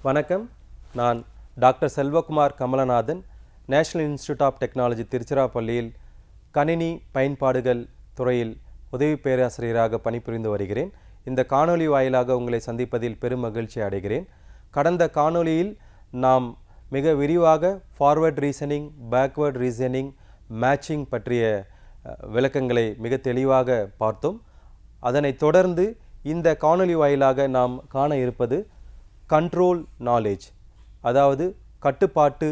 வணக்கம். நான் doctor Selvakumar Kamalanathan, national institute of technology திருச்சிராப்பள்ளியில் கணினி பயன்பாடுகள் துறையில் உதவி பேராசிரியராக பணிபுரிந்து வருகிறேன். இந்த காணொளி வாயிலாக உங்களை சந்திப்பதில் பெரும் மகிழ்ச்சி அடைகிறேன். கடந்த காணொளியில் நாம் மிக விரிவாக forward reasoning, backward reasoning, matching பற்றிய விளக்கங்களை மிக தெளிவாக பார்த்தோம். அதனைத் தொடர்ந்து இந்த காணொளி வாயிலாக நாம் காண இருப்பது கண்ட்ரோல் நாலேஜ், அதாவது கட்டுப்பாட்டு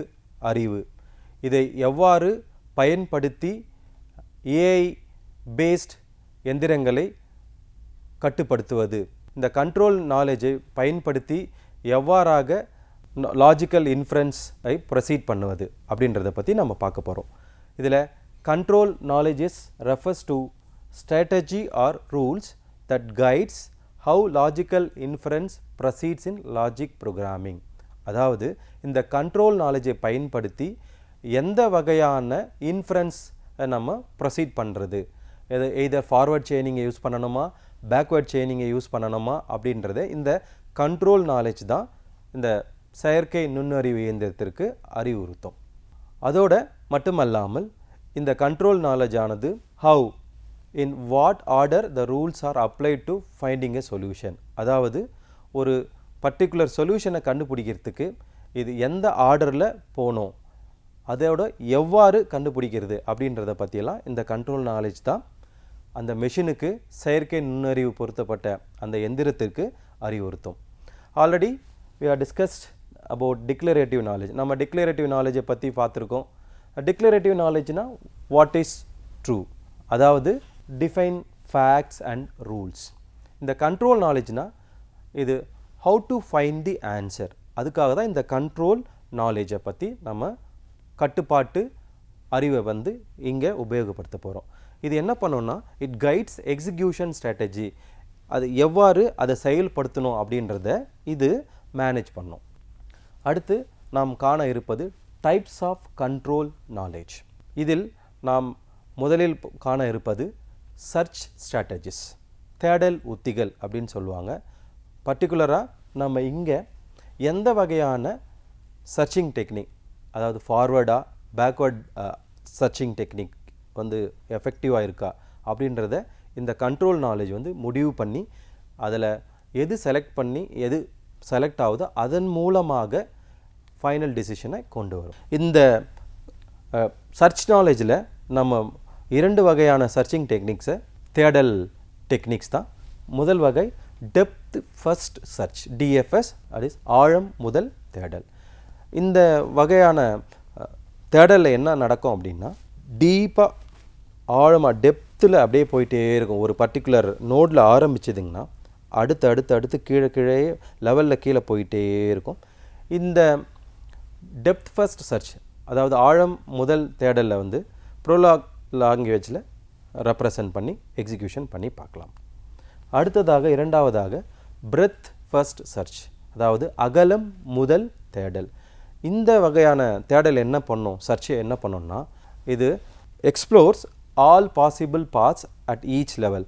அறிவு. இதை எவ்வாறு பயன்படுத்தி ஏஐ பேஸ்ட் எந்திரங்களை கட்டுப்படுத்துவது, இந்த கண்ட்ரோல் நாலேஜை பயன்படுத்தி எவ்வாறாக லாஜிக்கல் இன்ஃபரன்ஸை ப்ரொசீட் பண்ணுவது அப்படின்றத பற்றி நம்ம பார்க்க போகிறோம். இதில் control knowledges refers to strategy or rules that guides how logical inference proceeds in logic programming. அதாவது இந்த கண்ட்ரோல் நாலேஜை பயன்படுத்தி எந்த வகையான இன்ஃபரன்ஸ் நம்ம ப்ரொசீட் பண்ணுறது, எய்தர் ஃபார்வர்ட் செயினிங்கை யூஸ் பண்ணணுமா, பேக்வேர்ட் செயினிங்கை யூஸ் பண்ணணுமா அப்படின்றத இந்த கண்ட்ரோல் நாலேஜ் தான் இந்த செயற்கை நுண்ணறிவு இயந்திரத்திற்கு அறிவுறுத்தும். அதோட மட்டுமல்லாமல் இந்த கண்ட்ரோல் நாலேஜ் ஆனது how in what order the rules are applied to finding a solution, அதாவது ஒரு பர்டிகுலர் சொல்யூஷனை கண்டுபிடிக்கிறதுக்கு இது எந்த ஆர்டரில் போகணும், அதோட எவ்வாறு கண்டுபிடிக்கிறது அப்படின்றத பற்றியெல்லாம் இந்த கண்ட்ரோல் நாலேஜ் தான் அந்த மெஷினுக்கு செயற்கை நுண்ணறிவு பொருத்தப்பட்ட அந்த எந்திரத்திற்கு அறிவுறுத்தும். Already we are discussed about declarative knowledge. நம்ம டிக்ளரேட்டிவ் நாலேஜை பற்றி பார்த்துருக்கோம். டிக்ளரேட்டிவ் நாலேஜ்னா வாட் இஸ் ட்ரூ, அதாவது டிஃபைன் ஃபேக்ட்ஸ் அண்ட் ரூல்ஸ். இந்த கண்ட்ரோல் நாலேஜ்னா இது how to find the answer. அதுக்காக தான் இந்த கண்ட்ரோல் நாலேஜை பற்றி நம்ம கட்டுப்பாட்டு அறிவை இங்கே உபயோகப்படுத்த போகிறோம். இது என்ன பண்ணோன்னா இட் கைட்ஸ் எக்ஸிக்யூஷன் ஸ்ட்ராட்டஜி, அது எவ்வாறு அதை செயல்படுத்தணும் அப்படின்றத இது மேனேஜ் பண்ணும். அடுத்து நாம் காண இருப்பது டைப்ஸ் ஆஃப் கண்ட்ரோல் நாலேஜ். இதில் நாம் முதலில் காண இருப்பது சர்ச் ஸ்ட்ராட்டஜிஸ், தேடல் உத்திகள் அப்படின்னு சொல்லுவாங்க. பர்டிகுலராக நம்ம இங்கே எந்த வகையான சர்ச்சிங் டெக்னிக், அதாவது ஃபார்வர்டாக பேக்வர்ட் சர்ச்சிங் டெக்னிக் எஃபெக்டிவாக இருக்கா அப்படின்றத இந்த கண்ட்ரோல் நாலேஜ் முடிவு பண்ணி அதில் எது செலக்ட் பண்ணி எது செலக்ட் ஆகுதோ அதன் மூலமாக ஃபைனல் டிசிஷனை கொண்டு வரும். இந்த சர்ச் நாலேஜில் நம்ம இரண்டு வகையான சர்ச்சிங் டெக்னிக்ஸை, தேடல் டெக்னிக்ஸ் தான். முதல் வகை டெப்த் ஃபர்ஸ்ட் சர்ச், டிஎஃப்எஸ், அது ஆழம் முதல் தேடல். இந்த வகையான தேடலில் என்ன நடக்கும் அப்படின்னா டீப்பாக ஆழமாக டெப்த்தில் அப்படியே போயிட்டே இருக்கும். ஒரு பர்டிகுலர் நோடில் ஆரம்பிச்சதுங்கன்னா அடுத்து கீழே லெவலில் கீழே போயிட்டே இருக்கும். இந்த டெப்த் ஃபர்ஸ்ட் சர்ச், அதாவது ஆழம் முதல் தேடலில் ப்ரோலாக் லாங்குவேஜில் ரெப்ரசன்ட் பண்ணி எக்ஸிக்யூஷன் பண்ணி பார்க்கலாம். அடுத்ததாக இரண்டாவதாக பிரெத் ஃபர்ஸ்ட் சர்ச், அதாவது அகலம் முதல் தேடல். இந்த வகையான தேடல் என்ன பண்ணும், சர்ச் என்ன பண்ணோம்னா இது explores all possible paths at each level.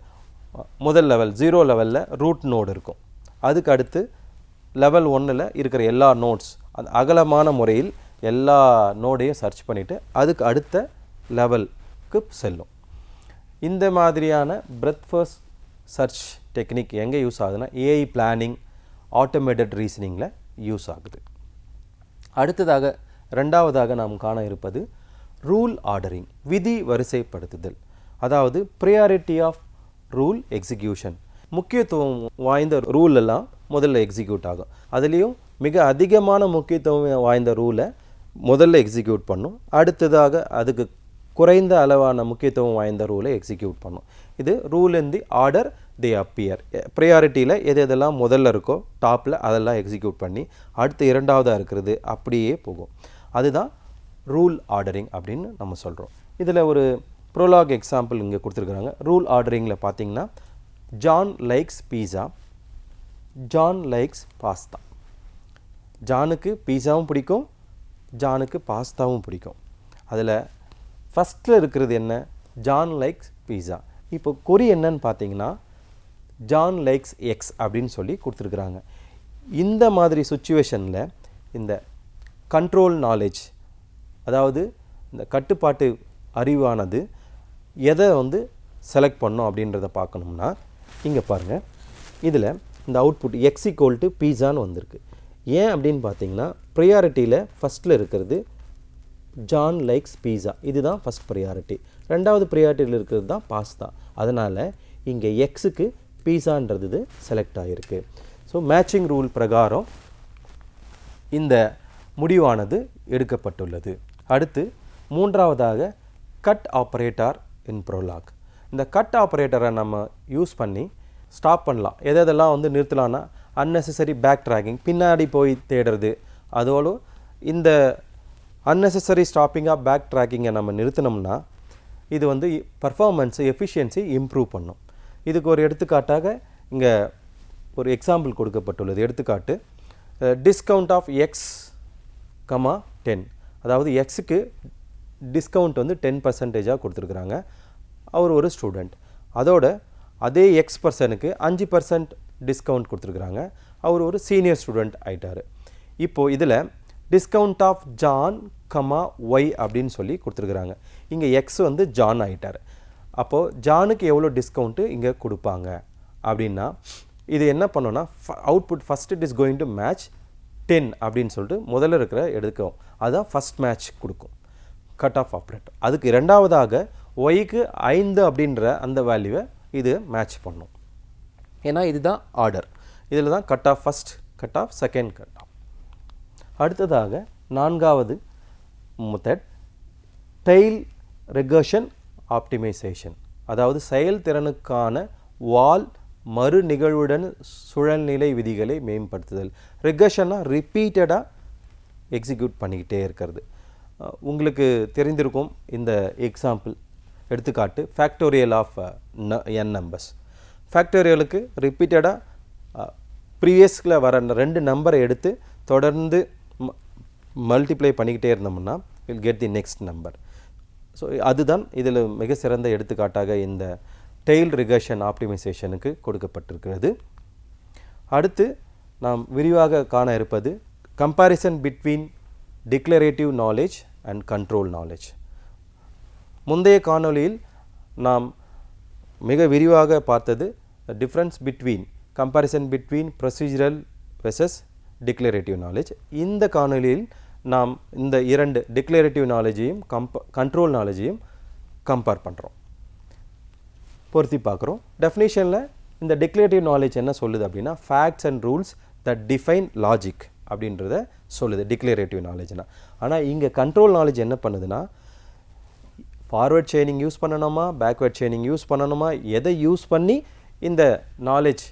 முதல் லெவல் 0 லெவலில் ரூட் நோடு இருக்கும். அதுக்கு அடுத்து லெவல் 1ல் இருக்கிற எல்லா நோட்ஸ் அந்த அகலமான முறையில் எல்லா நோடையும் சர்ச் பண்ணிவிட்டு அதுக்கு அடுத்த லெவலுக்கு செல்லும். இந்த மாதிரியான பிரெத் ஃபர்ஸ்ட் சர்ச் டெக்னிக் எங்கே யூஸ் ஆகுதுன்னா ஏஐ பிளானிங், ஆட்டோமேட்டட் ரீசனிங்கில் யூஸ் ஆகுது. அடுத்ததாக ரெண்டாவதாக நாம் காண இருப்பது ரூல் ஆர்டரிங், விதி வரிசைப்படுத்துதல், அதாவது ப்ரியாரிட்டி ஆஃப் ரூல் எக்ஸிக்யூஷன். முக்கியத்துவம் வாய்ந்த ரூல் எல்லாம் முதல்ல எக்ஸிக்யூட் ஆகும். அதுலேயும் மிக அதிகமான முக்கியத்துவம் வாய்ந்த ரூலை முதல்ல எக்ஸிக்யூட் பண்ணும். அடுத்ததாக அதுக்கு குறைந்த அளவான முக்கியத்துவம் வாய்ந்த ரூலை எக்ஸிக்யூட் பண்ணும். இது rule in the order they appear. ப்ரையாரிட்டியில் எது எதெல்லாம் முதல்ல இருக்கோ டாப்பில் அதெல்லாம் எக்ஸிக்யூட் பண்ணி அடுத்து இரண்டாவதாக இருக்கிறது அப்படியே போகும். அதுதான் ரூல் ஆர்டரிங் அப்படின்னு நம்ம சொல்கிறோம். இதில் ஒரு ப்ரோலாக் எக்ஸாம்பிள் இங்கே கொடுத்துருக்குறாங்க. ரூல் ஆர்டரிங்கில் பார்த்தீங்கன்னா ஜான் லைக்ஸ் பீஸா, ஜான் லைக்ஸ் பாஸ்தா. ஜானுக்கு பீஸாவும் பிடிக்கும், ஜானுக்கு பாஸ்தாவும் பிடிக்கும். அதில் ஃபஸ்ட்டில் இருக்கிறது என்ன, ஜான் லைக்ஸ் பீஸா. இப்போ குறி என்னன்னு பார்த்தீங்கன்னா ஜான் லைக்ஸ் எக்ஸ் அப்படின்னு சொல்லி கொடுத்துருக்குறாங்க. இந்த மாதிரி சுச்சுவேஷனில் இந்த கண்ட்ரோல் நாலேஜ், அதாவது இந்த கட்டுப்பாட்டு அறிவானது எதை வந்து செலக்ட் பண்ணோம் அப்படின்றத பார்க்கணும்னா, இங்கே பாருங்கள், இதில் இந்த அவுட்புட் x = பீஸான்னு வந்திருக்கு. ஏன் அப்படின்னு பார்த்தீங்கன்னா, ப்ரியாரிட்டியில் ஃபஸ்ட்டில் இருக்கிறது ஜான் லைக்ஸ் பீஸா, இதுதான் ஃபஸ்ட் ப்ரியாரிட்டி. ரெண்டாவது ப்ரியாரிட்டியில் இருக்கிறது தான் பாஸ்தா. அதனால் இங்கே எக்ஸுக்கு பீஸான்றது செலக்ட் ஆகிருக்கு. ஸோ மேட்சிங் ரூல் பிரகாரம் இந்த முடிவானது எடுக்கப்பட்டுள்ளது. அடுத்து மூன்றாவதாக கட் ஆப்ரேட்டர் இன் ப்ரோலாக். இந்த கட் ஆப்ரேட்டரை நம்ம யூஸ் பண்ணி ஸ்டாப் பண்ணலாம். எதெல்லாம் வந்து நிறுத்தலான்னா, அன்னெசரி பேக் ட்ராக்கிங், பின்னாடி போய் தேடுறது, அதோடு இந்த அன்னெசரி ஸ்டாப்பிங் ஆஃப் பேக் ட்ராக்கிங்கை நம்ம நிறுத்தினோம்னா இது வந்து பர்ஃபார்மன்ஸு எஃபிஷியன்சி இம்ப்ரூவ் பண்ணும். இதுக்கு ஒரு எடுத்துக்காட்டாக இங்கே ஒரு எக்ஸாம்பிள் கொடுக்கப்பட்டுள்ளது. எடுத்துக்காட்டு டிஸ்கவுண்ட் ஆஃப் எக்ஸ், 10, அதாவது எக்ஸுக்கு டிஸ்கவுண்ட் வந்து 10% கொடுத்துருக்குறாங்க. அவர் ஒரு ஸ்டூடெண்ட். அதோட அதே எக்ஸ் பர்சனுக்கு 5% டிஸ்கவுண்ட் கொடுத்துருக்குறாங்க. அவர் ஒரு சீனியர் ஸ்டூடெண்ட் ஆகிட்டார். இப்போது இதில் டிஸ்கவுண்ட் ஆஃப் ஜான், ஒய் அப்படின்னு சொல்லி கொடுத்துருக்குறாங்க. இங்கே எக்ஸ் வந்து ஜான் ஆகிட்டார். அப்போது ஜானுக்கு எவ்வளோ டிஸ்கவுண்ட்டு இங்கே கொடுப்பாங்க அப்படின்னா, இது என்ன பண்ணோன்னா, output first it is going to match 10 அப்படின்னு சொல்லிட்டு முதல்ல இருக்கிற எடுக்கும். அதுதான் ஃபஸ்ட் மேட்ச் கொடுக்கும் கட் ஆஃப் ஆப்ரேட்டர். அதுக்கு ரெண்டாவதாக ஒய்க்கு 5 அப்படின்ற அந்த வேல்யூவை இது மேட்ச் பண்ணும். ஏன்னா இதுதான் ஆர்டர். இதில் தான் cut off first, cut off second, cut off. அடுத்ததாக நான்காவது மெத்தட் டெய்ல் ரெகர்ஷன் ஆப்டிமைசேஷன், அதாவது செயல்திறனுக்கான வால் மறு நிகழ்வுடன் சுழல்நிலை விதிகளை மேம்படுத்துதல். ரெகர்ஷன்னா ரிப்பீட்டடாக எக்ஸிக்யூட் பண்ணிக்கிட்டே இருக்கிறது. உங்களுக்கு தெரிந்திருக்கும் இந்த எக்ஸாம்பிள் எடுத்துக்காட்டு ஃபேக்டோரியல் ஆஃப் n நம்பர்ஸ். ஃபேக்டோரியலுக்கு ரிப்பீட்டடாக ப்ரீவியஸில் வர 2 நம்பரை எடுத்து தொடர்ந்து மல்டிப்ளை பண்ணிக்கிட்டே இருந்தோம்னா will get the next number. So அதுதான் இதில் மிக சிறந்த எடுத்துக்காட்டாக இந்த டெய்ல் ரிகர்ஷன் ஆப்டிமைசேஷனுக்கு கொடுக்கப்பட்டிருக்கிறது. அடுத்து நாம் விரிவாக காண இருப்பது comparison between declarative knowledge and control knowledge. முந்தைய காணொளியில் நாம் மிக விரிவாக பார்த்தது difference between comparison between procedural versus declarative knowledge. இந்த காணொளியில் நாம் இந்த 2 டிக்ளரேட்டிவ் நாலேஜையும் கண்ட்ரோல் நாலேஜையும் கம்பேர் பண்ணுறோம், பொருத்தி பார்க்குறோம். டெஃபினேஷனில் இந்த டிக்ளரேட்டிவ் நாலேஜ் என்ன சொல்லுது அப்படின்னா, facts and rules that define logic அப்படின்றத சொல்லுது டிக்ளரேட்டிவ் நாலேஜ்னா. ஆனால் இங்கே கண்ட்ரோல் நாலேஜ் என்ன பண்ணுதுன்னா, ஃபார்வர்ட் செயினிங் யூஸ் பண்ணணுமா, பேக்வேர்ட் செயினிங் யூஸ் பண்ணணுமா, எதை யூஸ் பண்ணி இந்த நாலேஜ்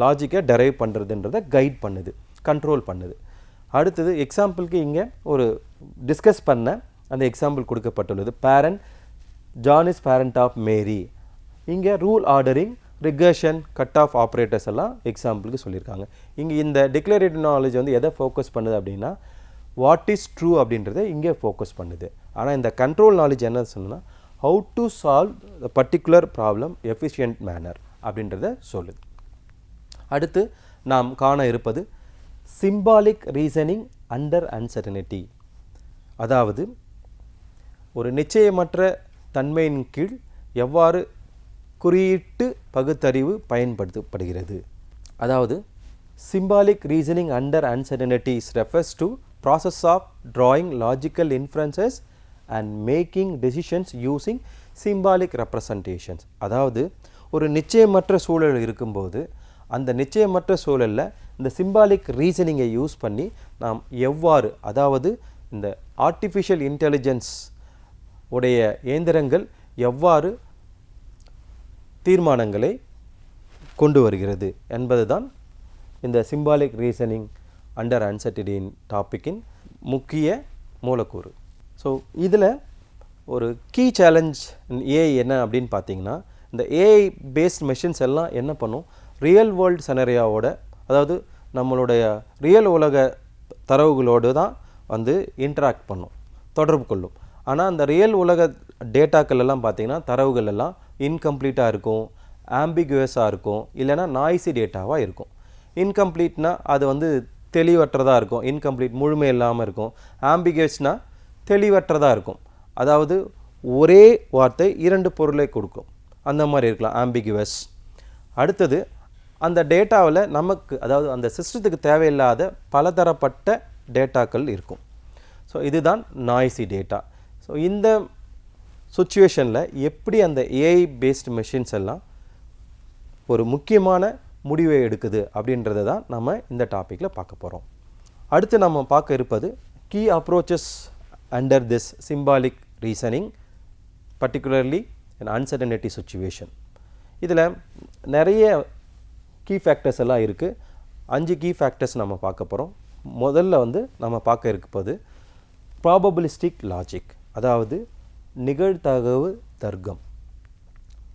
லாஜிக்கை டெரைவ் பண்ணுறதுன்றதை கைட் பண்ணுது, கண்ட்ரோல் பண்ணுது. அடுத்தது எக்ஸாம்பிளுக்கு இங்கே ஒரு டிஸ்கஸ் பண்ண அந்த எக்ஸாம்பிள் கொடுக்கப்பட்டுள்ளது. Parent, John is parent of Mary. இங்கே rule ordering, recursion, cut off operators எல்லாம் எக்ஸாம்பிளுக்கு சொல்லியிருக்காங்க. இங்கே இந்த டிக்ளரேட்டிவ் நாலேஜ் வந்து எதை ஃபோக்கஸ் பண்ணுது அப்படின்னா, வாட் இஸ் ட்ரூ அப்படின்றத இங்கே ஃபோக்கஸ் பண்ணுது. ஆனால் இந்த கண்ட்ரோல் நாலேஜ் என்ன சொன்னால், how to solve the particular problem efficient manner அப்படின்றத சொல்லுது. அடுத்து நாம் காண இருப்பது சிம்பாலிக் ரீசனிங் அண்டர் அன்சர்டனிட்டி, அதாவது ஒரு நிச்சயமற்ற தன்மையின் கீழ் எவ்வாறு குறியீட்டு பகுத்தறிவு பயன்படுத்தப்படுகிறது. அதாவது symbolic reasoning under uncertainty refers to process of drawing logical inferences and making decisions using symbolic representations. அதாவது ஒரு நிச்சயமற்ற சூழல் இருக்கும்போது அந்த நிச்சயமற்ற சூழலில் இந்த சிம்பாலிக் ரீசனிங்கை யூஸ் பண்ணி நாம் எவ்வாறு, அதாவது இந்த ஆர்டிஃபிஷியல் இன்டெலிஜென்ஸ் உடைய இயந்திரங்கள் எவ்வாறு தீர்மானங்களை கொண்டு வருகிறது என்பதுதான் இந்த சிம்பாலிக் ரீசனிங் அண்டர் அன்சர்டனிட்டி டாப்பிக்கின் முக்கிய மூலக்கூறு. ஸோ இதில் ஒரு கீ சேலஞ்ச் ஏஐ என்ன அப்படின்னு பார்த்தீங்கன்னா, இந்த ஏஐ பேஸ்ட் மெஷின்ஸ் எல்லாம் என்ன பண்ணும், ரியல் வேர்ல்டு செனரியாவோட, அதாவது நம்மளுடைய ரியல் உலக தரவுகளோடு தான் வந்து இன்ட்ராக்ட் பண்ணும், தொடர்பு கொள்ளும். ஆனால் அந்த ரியல் உலக டேட்டாக்கள் எல்லாம் பார்த்திங்கன்னா தரவுகள் எல்லாம் இன்கம்ப்ளீட்டாக இருக்கும், ஆம்பிகுவஸாக இருக்கும், இல்லைனா நாய்ஸி டேட்டாவாக இருக்கும். இன்கம்ப்ளீட்னா அது வந்து தெளிவற்றதாக இருக்கும், இன்கம்ப்ளீட் முழுமை இல்லாமல் இருக்கும். ஆம்பிகஸ்னா தெளிவற்றதாக இருக்கும், அதாவது ஒரே வார்த்தை இரண்டு பொருளை கொடுக்கும், அந்த மாதிரி இருக்கலாம் ஆம்பிகுவஸ். அடுத்தது அந்த டேட்டாவில் நமக்கு அதாவது அந்த சிஸ்டத்துக்கு தேவையில்லாத பலதரப்பட்ட டேட்டாக்கள் இருக்கும். ஸோ இதுதான் நாய்ஸி டேட்டா. ஸோ இந்த சுச்சுவேஷனில் எப்படி அந்த ஏஐ பேஸ்டு மெஷின்ஸ் எல்லாம் ஒரு முக்கியமான முடிவை எடுக்குது அப்படின்றத தான் நம்ம இந்த டாப்பிக்கில் பார்க்க போகிறோம். அடுத்து நம்ம பார்க்க இருப்பது key approaches under this symbolic reasoning particularly an uncertainty situation. இதில் நிறைய கீ ஃபேக்டர்ஸ் எல்லாம் இருக்குது. 5 கீ ஃபேக்டர்ஸ் நம்ம பார்க்க போகிறோம். முதல்ல வந்து நம்ம பார்க்க இருப்பது ப்ராபபிலிஸ்டிக் லாஜிக், அதாவது நிகழ்தகவு தர்க்கம்.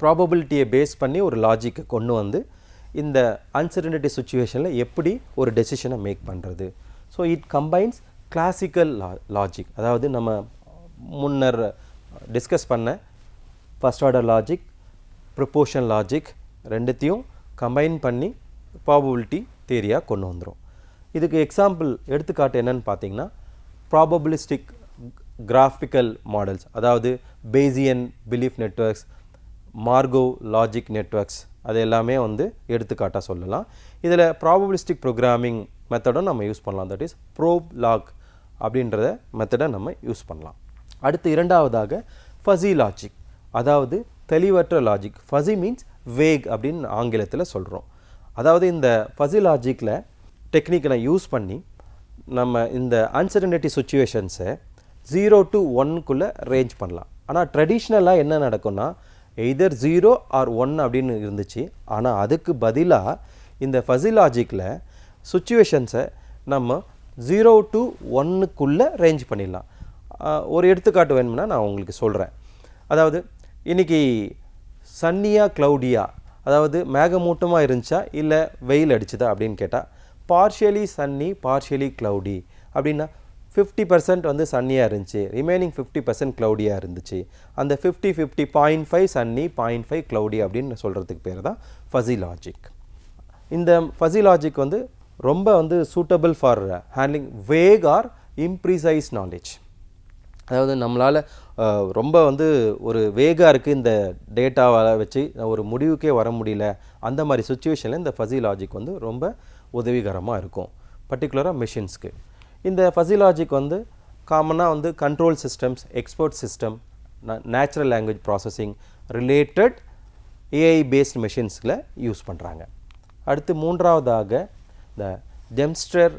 ப்ராபபிலிட்டியை பேஸ் பண்ணி ஒரு லாஜிக்கை கொண்டு வந்து இந்த அன்சர்டனிட்டி சுச்சுவேஷனில் எப்படி ஒரு டெசிஷனை மேக் பண்ணுறது. So it combines classical logic, அதாவது நம்ம முன்னர் டிஸ்கஸ் பண்ண first order logic, proportion logic ரெண்டுத்தையும் கம்பைன் பண்ணி ப்ராபபிலிட்டி தியரியாக கொண்டு வந்துடும். இதுக்கு எக்ஸாம்பிள் எடுத்துக்காட்டு என்னென்னு பார்த்தீங்கன்னா ப்ராபபிலிஸ்டிக் கிராஃபிக்கல் மாடல்ஸ், அதாவது Bayesian belief networks, Markov logic networks, அது எல்லாமே வந்து எடுத்துக்காட்டாக சொல்லலாம். இதில் ப்ராபபிலிஸ்டிக் ப்ரோக்ராமிங் மெத்தடும் நம்ம யூஸ் பண்ணலாம், தட் இஸ் ப்ரோப் லாக் அப்படின்றத மெத்தடை நம்ம யூஸ் பண்ணலாம். அடுத்து இரண்டாவதாக ஃபஸி லாஜிக், அதாவது தெளிவற்ற லாஜிக். ஃபஸி மீன்ஸ் வேக் அப்படின்னு ஆங்கிலத்தில் சொல்கிறோம். அதாவது இந்த ஃபஸி லாஜிக்கில் டெக்னிக்கை யூஸ் பண்ணி நம்ம இந்த அன்சர்டனிட்டி சுச்சுவேஷன்ஸை 0 to 1க்குள்ளே ரேஞ்ச் பண்ணலாம். ஆனால் ட்ரெடிஷ்னலாக என்ன நடக்கும்னா எய்தர் 0 or 1 அப்படின்னு இருந்துச்சு. ஆனால் அதுக்கு பதிலாக இந்த ஃபஸி லாஜிக்கில் சுச்சுவேஷன்ஸை நம்ம 0 to 1க்குள்ளே ரேஞ்ச் பண்ணிடலாம். ஒரு எடுத்துக்காட்டு வேணும்னா நான் உங்களுக்கு சொல்கிறேன். அதாவது இன்றைக்கி சன்னியா க்ளவுடியா, அதாவது மேகமூட்டமாக இருந்துச்சா இல்லை வெயில் அடிச்சுதா அப்படின்னு கேட்டால் பார்ஷியலி சன்னி பார்ஷியலி க்ளவுடி அப்படின்னா 50% வந்து சன்னியாக இருந்துச்சு, ரிமைனிங் 50% க்ளவுடியாக இருந்துச்சு. அந்த 50-50 0.5 சன்னி 0.5 க்ளவுடி அப்படின்னு சொல்கிறதுக்கு பேர் தான் ஃபஸி லாஜிக். இந்த ஃபஸி லாஜிக் வந்து ரொம்ப வந்து suitable for handling vague or imprecise knowledge. அதாவது நம்மளால் ரொம்ப வந்து ஒரு வேகாக இருக்குது இந்த டேட்டாவை வச்சு ஒரு முடிவுக்கே வர முடியல, அந்த மாதிரி சுச்சுவேஷனில் இந்த ஃபஸி லாஜிக் வந்து ரொம்ப உதவிகரமாக இருக்கும், பர்டிகுலராக மெஷின்ஸ்க்கு. இந்த ஃபஸி லாஜிக் வந்து காமனாக வந்து control systems, export system, natural language processing related AI based மெஷின்ஸில் யூஸ் பண்ணுறாங்க. அடுத்து மூன்றாவதாக இந்த ஜெம்ஸ்டர்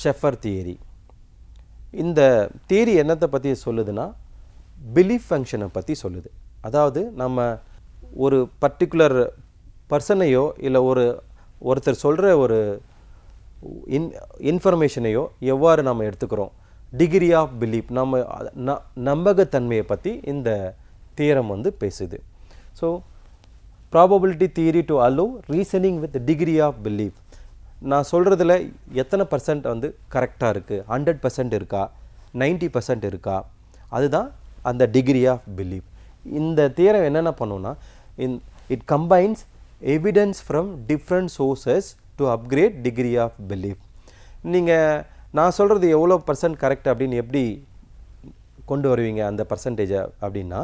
ஷெஃபர் தியரி. இந்த தியரி என்னத்தை பற்றி சொல்லுதுன்னா பிலீஃப் ஃபங்க்ஷனை பற்றி சொல்லுது. அதாவது நம்ம ஒரு பர்டிகுலர் பர்சனையோ இல்லை ஒருத்தர் சொல்கிற ஒரு இன்ஃபர்மேஷனையோ எவ்வாறு நம்ம எடுத்துக்கிறோம், டிகிரி ஆஃப் பிலீஃப், நம்ம நம்பகத்தன்மையை பற்றி இந்த தியரம் வந்து பேசுது. So probability theory to allow reasoning with degree of belief. நான் சொல்கிறதுல எத்தனை % வந்து கரெக்டாக இருக்குது, 100% இருக்கா, 90% இருக்கா, அதுதான் அந்த டிகிரி ஆஃப் பிலீஃப். இந்த தியரம் என்னென்ன பண்ணுன்னா it combines evidence from different sources to upgrade degree of belief. நீங்கள் நான் சொல்கிறது எவ்வளோ % கரெக்ட் அப்படின்னு எப்படி கொண்டு வருவீங்க அந்த பர்சன்டேஜை அப்படின்னா,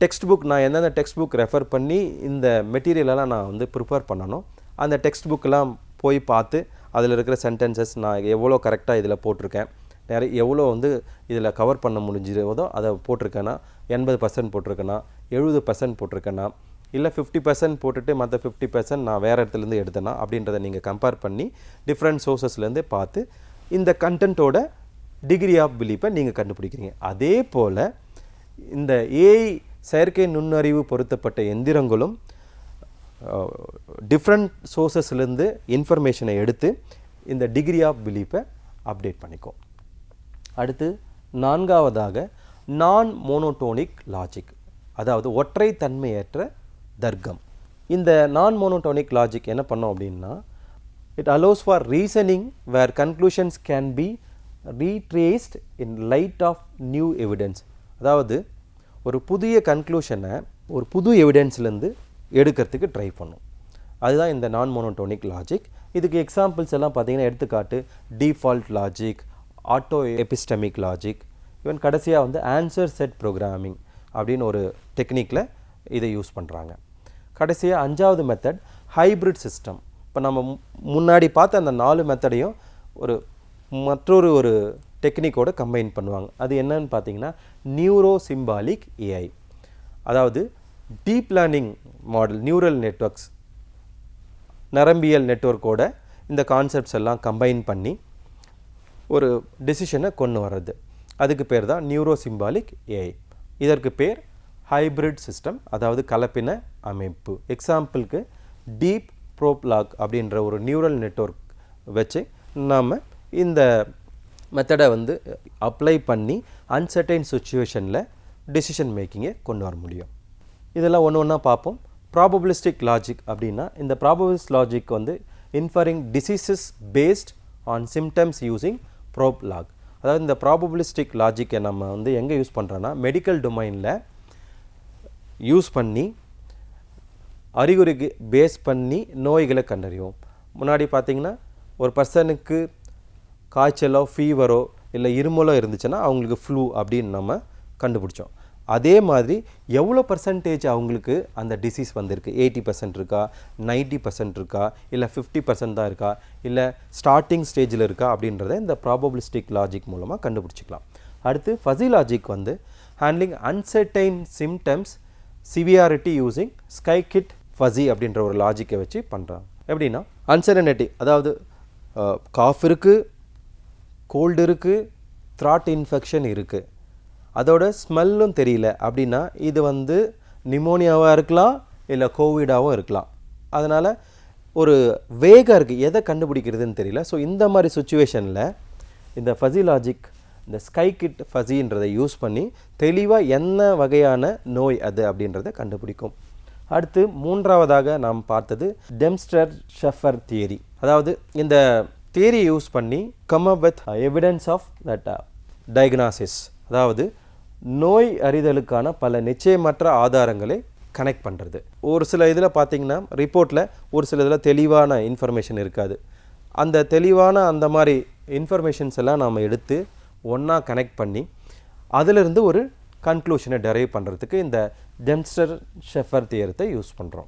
டெக்ஸ்ட் புக், நான் எந்தெந்த டெக்ஸ்ட் புக் ரெஃபர் பண்ணி இந்த மெட்டீரியலெல்லாம் நான் வந்து ப்ரிப்பேர் பண்ணணும், அந்த டெக்ஸ்ட் புக்கெலாம் போய் பார்த்து அதில் இருக்கிற சென்டென்சஸ் நான் எவ்வளோ கரெக்டாக இதில் போட்டிருக்கேன், எவ்வளோ வந்து இதில் கவர் பண்ண முடிஞ்சிருவதோ அதை போட்டிருக்கேன்னா, 80% போட்டிருக்கேன்னா, 70% போட்டிருக்கேன்னா, இல்லை 50% போட்டுட்டு மற்ற 50% நான் வேறு இடத்துலேருந்து எடுத்தேன்னா அப்படின்றத நீங்கள் கம்பேர் பண்ணி டிஃப்ரெண்ட் சோர்ஸஸ்லேருந்து பார்த்து இந்த கண்டென்ட்டோட டிகிரி ஆஃப் பிலீஃபை நீங்கள் கண்டுபிடிக்கிறீங்க. அதே போல் இந்த ஏஐ செயற்கை நுண்ணறிவு பொருத்தப்பட்ட எந்திரங்களும் டிஃப்ரெண்ட் சோர்ஸஸ்லேருந்து இன்ஃபர்மேஷனை எடுத்து இந்த டிகிரி ஆஃப் பிலீஃபை அப்டேட் பண்ணிக்கும். அடுத்து நான்காவதாக நான் மோனோடோனிக் லாஜிக், அதாவது ஒற்றை தன்மையற்ற தர்க்கம். இந்த நான் மோனோடோனிக் லாஜிக் என்ன பண்ணோம் அப்படின்னா, it allows for reasoning where conclusions can be retracted in light of new evidence. அதாவது ஒரு புதிய கன்க்ளூஷனை ஒரு புது எவிடன்ஸ்லேருந்து எடுக்கிறதுக்கு ட்ரை பண்ணும். அதுதான் இந்த நான் மோனோடோனிக் லாஜிக். இதுக்கு எக்ஸாம்பிள்ஸ் எல்லாம் பார்த்தீங்கன்னா எடுத்துக்காட்டு default logic, auto epistemic logic, even கடைசியாக வந்து ஆன்சர் செட் ப்ரோக்ராமிங் அப்படின்னு ஒரு டெக்னிக்கில் இதை யூஸ் பண்ணுறாங்க. கடைசியாக 5வது மெத்தட் ஹைப்ரிட் சிஸ்டம். இப்போ நம்ம முன்னாடி பார்த்த அந்த 4 மெத்தடையும் மற்றொரு டெக்னிக்கோடு கம்பைன் பண்ணுவாங்க. அது என்னன்னு பார்த்தீங்கன்னா நியூரோ சிம்பாலிக் ஏஐ. அதாவது deep learning model, neural networks, நரம்பியல் நெட்வொர்க்கோட இந்த கான்செப்ட்ஸ் எல்லாம் கம்பைன் பண்ணி ஒரு டெசிஷனை கொண்டு வர்றது. அதுக்கு பேர் தான் நியூரோ சிம்பாலிக் ஏஐ. இதற்கு பேர் ஹைப்ரிட் சிஸ்டம், அதாவது கலப்பின அமைப்பு. எக்ஸாம்பிளுக்கு டீப் ப்ரோப்லாக் அப்படின்ற ஒரு நியூரல் நெட்வொர்க் வச்சு நாம் இந்த மெத்தடை வந்து அப்ளை பண்ணி அன்சர்டைன் சுச்சுவேஷனில் டெசிஷன் மேக்கிங்கை கொண்டு வர முடியும். இதெல்லாம் ஒன்று ஒன்றா பார்ப்போம். ப்ராபபிலிஸ்டிக் லாஜிக் அப்படின்னா, இந்த ப்ராபபிலிஸ்ட் லாஜிக் வந்து inferring diseases based on symptoms using ProbLog. அதாவது இந்த ப்ராபபிலிஸ்டிக் லாஜிக்கை நம்ம வந்து எங்கே யூஸ் பண்ணுறோன்னா மெடிக்கல் டொமைனில் யூஸ் பண்ணி அறிகுறிக்கு பேஸ் பண்ணி நோய்களை கண்டறியும். முன்னாடி பார்த்திங்கன்னா ஒரு பர்சனுக்கு காய்ச்சலோ ஃபீவரோ இல்லை இருமலோ இருந்துச்சுன்னா அவங்களுக்கு ஃப்ளூ அப்படின்னு நம்ம கண்டுபிடிச்சோம். அதே மாதிரி எவ்வளோ பர்சன்டேஜ் அவங்களுக்கு அந்த டிசீஸ் வந்திருக்கு, 80% இருக்கா, 90% இருக்கா, இல்லை 50% தான் இருக்கா, இல்லை ஸ்டார்டிங் ஸ்டேஜில் இருக்கா அப்படின்றத இந்த ப்ராபபிலிஸ்டிக் லாஜிக் மூலமாக கண்டுபிடிச்சிக்கலாம். அடுத்து ஃபஸி லாஜிக் வந்து handling uncertain symptoms severity using scikit fuzzy அப்படின்ற ஒரு லாஜிக்கை வச்சு பண்ணுறாங்க. எப்படின்னா அன்சர்டனிட்டி, அதாவது காஃப் இருக்குது, கோல்டு இருக்குது, த்ராட் இன்ஃபெக்ஷன் இருக்குது, அதோட ஸ்மெல்லும் தெரியல அப்படின்னா இது வந்து நிமோனியாவாக இருக்கலாம், இல்லை கோவிடாகவும் இருக்கலாம். அதனால் ஒரு வேகம் இருக்குது, எதை கண்டுபிடிக்கிறதுன்னு தெரியல. ஸோ இந்த மாதிரி சுச்சுவேஷனில் இந்த ஃபஸி லாஜிக், இந்த ஸ்கைகிட் ஃபஸின்றதை யூஸ் பண்ணி தெளிவாக என்ன வகையான நோய் அது அப்படின்றத கண்டுபிடிக்கும். அடுத்து 3வதாக நாம் பார்த்தது டெம்ஸ்டர் ஷெஃபர் தியரி. அதாவது இந்த தியரியை யூஸ் பண்ணி come up with evidence of that diagnosis, அதாவது நோய் அறிதலுக்கான பல நிச்சயமற்ற ஆதாரங்களை கனெக்ட் பண்ணுறது. ஒரு சில இதில் பார்த்திங்கன்னா ரிப்போர்ட்டில் ஒரு சில இதில் தெளிவான இன்ஃபர்மேஷன் இருக்காது. அந்த தெளிவான அந்த மாதிரி இன்ஃபர்மேஷன்ஸ் எல்லாம் நாம் எடுத்து ஒன்றா கனெக்ட் பண்ணி அதிலிருந்து ஒரு கன்க்ளூஷனை டெரைவ் பண்ணுறதுக்கு இந்த டெம்ஸ்டர் ஷெஃபர் தியரத்தை யூஸ் பண்ணுறோம்.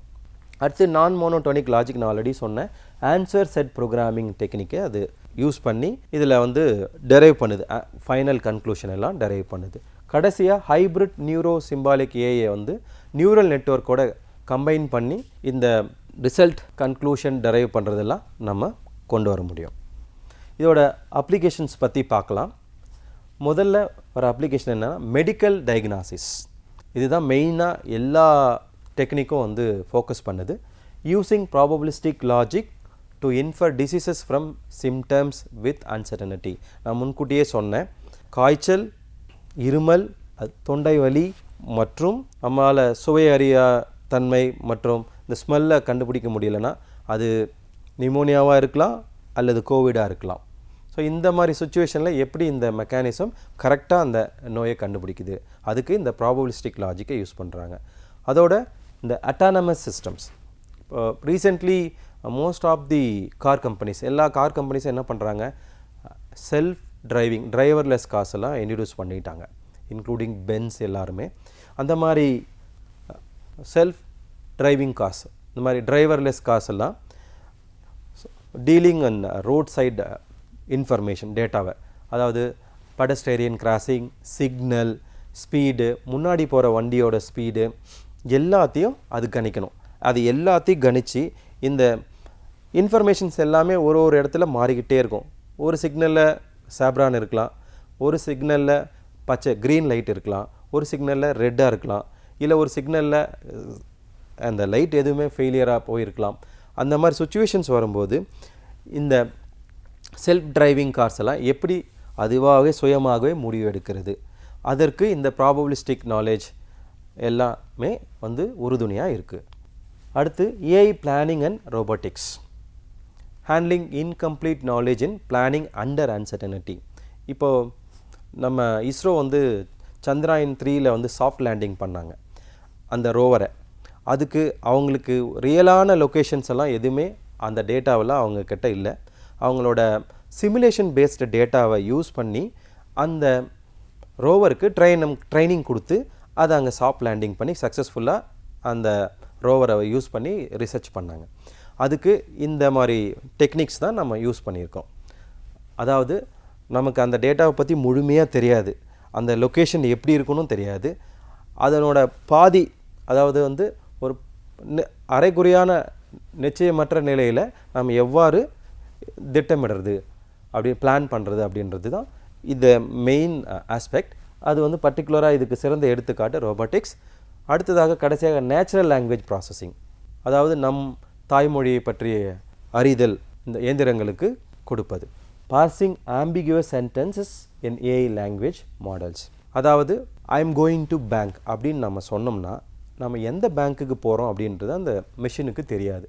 அடுத்து நான் மோனோடோனிக் லாஜிக், நான் ஆல்ரெடி சொன்னேன், ஆன்சர் செட் ப்ரோக்ராமிங் டெக்னிக்கை அது யூஸ் பண்ணி இதில் வந்து டெரைவ் பண்ணுது, ஃபைனல் கன்க்ளூஷன் எல்லாம் டெரைவ் பண்ணுது. கடைசியாக ஹைப்ரிட் நியூரோ சிம்பாலிக் ஏஐ வந்து நியூரல் நெட்வொர்க்கோட கம்பைன் பண்ணி இந்த ரிசல்ட் கன்க்ளூஷன் டெரைவ் பண்ணுறதெல்லாம் நம்ம கொண்டு வர முடியும். இதோட அப்ளிகேஷன்ஸ் பற்றி பார்க்கலாம். முதல்ல ஒரு அப்ளிகேஷன் என்னென்னா மெடிக்கல் டயக்னாசிஸ். இதுதான் மெயினாக எல்லா டெக்னிக்கும் வந்து ஃபோக்கஸ் பண்ணுது. Using probabilistic logic to infer diseases from symptoms with uncertainty. நான் முன்கூட்டியே சொன்னேன், காய்ச்சல், இருமல், தொண்டை வலி மற்றும் நம்மளால் சுவை அறியா தன்மை மற்றும் இந்த ஸ்மெல்லை கண்டுபிடிக்க முடியலைன்னா அது நிமோனியாவாக இருக்கலாம் அல்லது கோவிடாக இருக்கலாம். ஸோ இந்த மாதிரி சுச்சுவேஷனில் எப்படி இந்த மெக்கானிசம் கரெக்டாக அந்த நோயை கண்டுபிடிக்குது, அதுக்கு இந்த ப்ராபபிலிஸ்டிக் லாஜிக்கை யூஸ் பண்ணுறாங்க. அதோட இந்த அட்டானமஸ் சிஸ்டம்ஸ், இப்போ recently most of the car companies, எல்லா கார் கம்பெனிஸும் என்ன பண்ணுறாங்க, செல்ஃப் டிரைவிங், டிரைவர்லெஸ் கார்ஸ் எல்லாம் இன்ட்ரடியூஸ் பண்ணிட்டாங்க, இன்க்ளூடிங் பென்ஸ் எல்லாருமே. அந்த மாதிரி செல்ஃப் டிரைவிங் கார்ஸ், இந்த மாதிரி டிரைவர்லெஸ் கார்ஸ் எல்லாம் dealing and road side information டேட்டாவை, அதாவது பெடஸ்டேரியன் கிராசிங், சிக்னல், ஸ்பீடு, முன்னாடி போகிற வண்டியோட ஸ்பீடு எல்லாத்தையும் அது கணிக்கணும். அது எல்லாத்தையும் கணித்து இந்த இன்ஃபர்மேஷன்ஸ் எல்லாமே ஒரு இடத்துல மாறிக்கிட்டே இருக்கும். ஒரு சிக்னலில் சாப்ரான் இருக்கலாம், ஒரு சிக்னலில் பச்சை க்ரீன் லைட் இருக்கலாம், ஒரு சிக்னலில் ரெட்டாக இருக்கலாம், இல்லை ஒரு சிக்னலில் அந்த லைட் எதுவுமே ஃபெயிலியராக போயிருக்கலாம். அந்த மாதிரி சுச்சுவேஷன்ஸ் வரும்போது இந்த செல்ஃப் டிரைவிங் கார்ஸ் எல்லாம் எப்படி அதுவாகவே சுயமாகவே முடிவு எடுக்கிறது, அதற்கு இந்த ப்ராபபிலிஸ்டிக் நாலேஜ் எல்லாமே வந்து உறுதுணையாக இருக்குது. அடுத்து AI planning and robotics, handling incomplete knowledge in planning under uncertainty. இப்போது நம்ம இஸ்ரோ வந்து சந்திராயன் 3ல் வந்து சாஃப்ட் லேண்டிங் பண்ணாங்க அந்த ரோவரை. அதுக்கு அவங்களுக்கு ரியலான லொக்கேஷன்ஸ் எல்லாம் எதுவுமே அந்த டேட்டாவெல்லாம் அவங்க கிட்ட இல்லை. அவங்களோட சிமுலேஷன் பேஸ்டு டேட்டாவை யூஸ் பண்ணி அந்த ரோவருக்கு ட்ரைனிங் கொடுத்து அதை அங்கே சாஃப்ட் லேண்டிங் பண்ணி சக்ஸஸ்ஃபுல்லாக அந்த ரோவரை யூஸ் பண்ணி ரிசர்ச் பண்ணாங்க. அதுக்கு இந்த மாதிரி டெக்னிக்ஸ் தான் நம்ம யூஸ் பண்ணியிருக்கோம். அதாவது நமக்கு அந்த டேட்டாவை பற்றி முழுமையாக தெரியாது, அந்த லொக்கேஷன் எப்படி இருக்குன்னு தெரியாது. அதனோட பாதி, அதாவது வந்து ஒரு அரைக்குறையான நிச்சயமற்ற நிலையில் நம்ம எவ்வாறு திட்டமிடுறது, அப்படி பிளான் பண்ணுறது அப்படின்றது தான் இந்த மெயின் ஆஸ்பெக்ட். அது வந்து பர்டிகுலராக இதுக்கு சிறந்த எடுத்துக்காட்டு ரோபோட்டிக்ஸ். அடுத்ததாக கடைசியாக நேச்சுரல் லாங்குவேஜ் ப்ராசஸிங், அதாவது நம் தாய்மொழியை பற்றிய அறிதல் இந்த இயந்திரங்களுக்கு கொடுப்பது. Parsing ambiguous sentences in AI language models. அதாவது I am going to bank அப்படின்னு நம்ம சொன்னோம்னா நம்ம எந்த பேங்க்குக்கு போகிறோம் அப்படின்றது அந்த மிஷினுக்கு தெரியாது.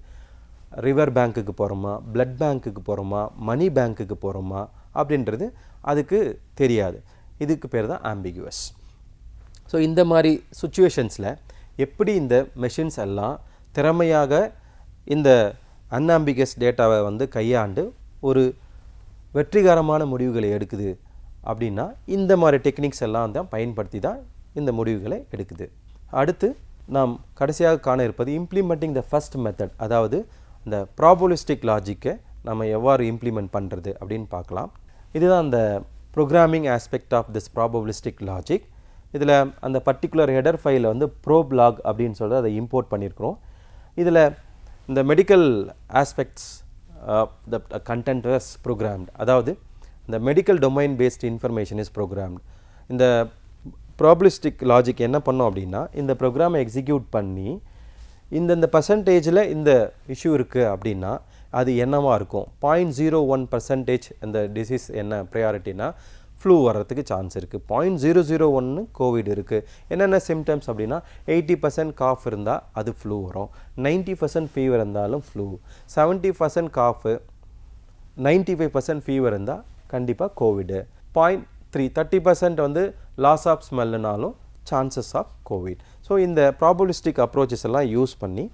ரிவர் பேங்க்குக்கு போகிறோமா, பிளட் பேங்க்குக்கு போகிறோமா, மணி பேங்க்குக்கு போகிறோமா அப்படின்றது அதுக்கு தெரியாது. இதுக்கு பேர் தான் ஆம்பிகுவஸ். ஸோ இந்த மாதிரி சுச்சுவேஷன்ஸில் எப்படி இந்த மெஷின்ஸ் எல்லாம் திறமையாக இந்த அன்ஆம்பிகஸ் டேட்டாவை வந்து கையாண்டு ஒரு வெற்றிகரமான முடிவுகளை எடுக்குது அப்படின்னா இந்த மாதிரி டெக்னிக்ஸ் எல்லாம் தான் பயன்படுத்தி தான் இந்த முடிவுகளை எடுக்குது. அடுத்து நாம் கடைசியாக காண இருப்பது இம்ப்ளிமெண்டிங் த ஃபர்ஸ்ட் மெத்தட், அதாவது இந்த ப்ராபபிலிஸ்டிக் லாஜிக்கை நம்ம எவ்வாறு இம்ப்ளிமெண்ட் பண்ணுறது அப்படின்னு பார்க்கலாம். இதுதான் அந்த programming aspect of this probabilistic logic. இதில் அந்த பர்டிகுலர் ஹெடர் ஃபைலை வந்து ப்ரோப் லாக் அப்படின்னு சொல்லி அதை இம்போர்ட் பண்ணியிருக்கிறோம். இதில் இந்த medical aspects the content is programmed, அதாவது இந்த medical domain based information is programmed. இந்த ப்ராபபிலிஸ்டிக் லாஜிக் என்ன பண்ணோம் அப்படின்னா இந்த ப்ரோக்ராமை எக்ஸிக்யூட் பண்ணி இந்த பர்சன்டேஜில் இந்த இஷ்யூ இருக்குது அப்படின்னா அது என்னவாக இருக்கும். 0.01% இந்த டிசீஸ் என்ன ப்ரையாரிட்டினா ஃப்ளூ வர்றதுக்கு சான்ஸ் இருக்குது. 0.001 கோவிட் இருக்குது. என்னென்ன சிம்டம்ஸ் அப்படின்னா 80% காஃப் இருந்தால் அது ஃப்ளூ வரும், 90% ஃபீவர் இருந்தாலும் ஃப்ளூ, 70% காஃபு, 95% ஃபீவர் இருந்தால் கண்டிப்பாக கோவிடு, 30% வந்து லாஸ் ஆஃப் ஸ்மெல்லுனாலும் சான்சஸ் ஆஃப் கோவிட். ஸோ இந்த ப்ராபபிலிஸ்டிக் அப்ரோச்சஸ் எல்லாம் யூஸ் பண்ணி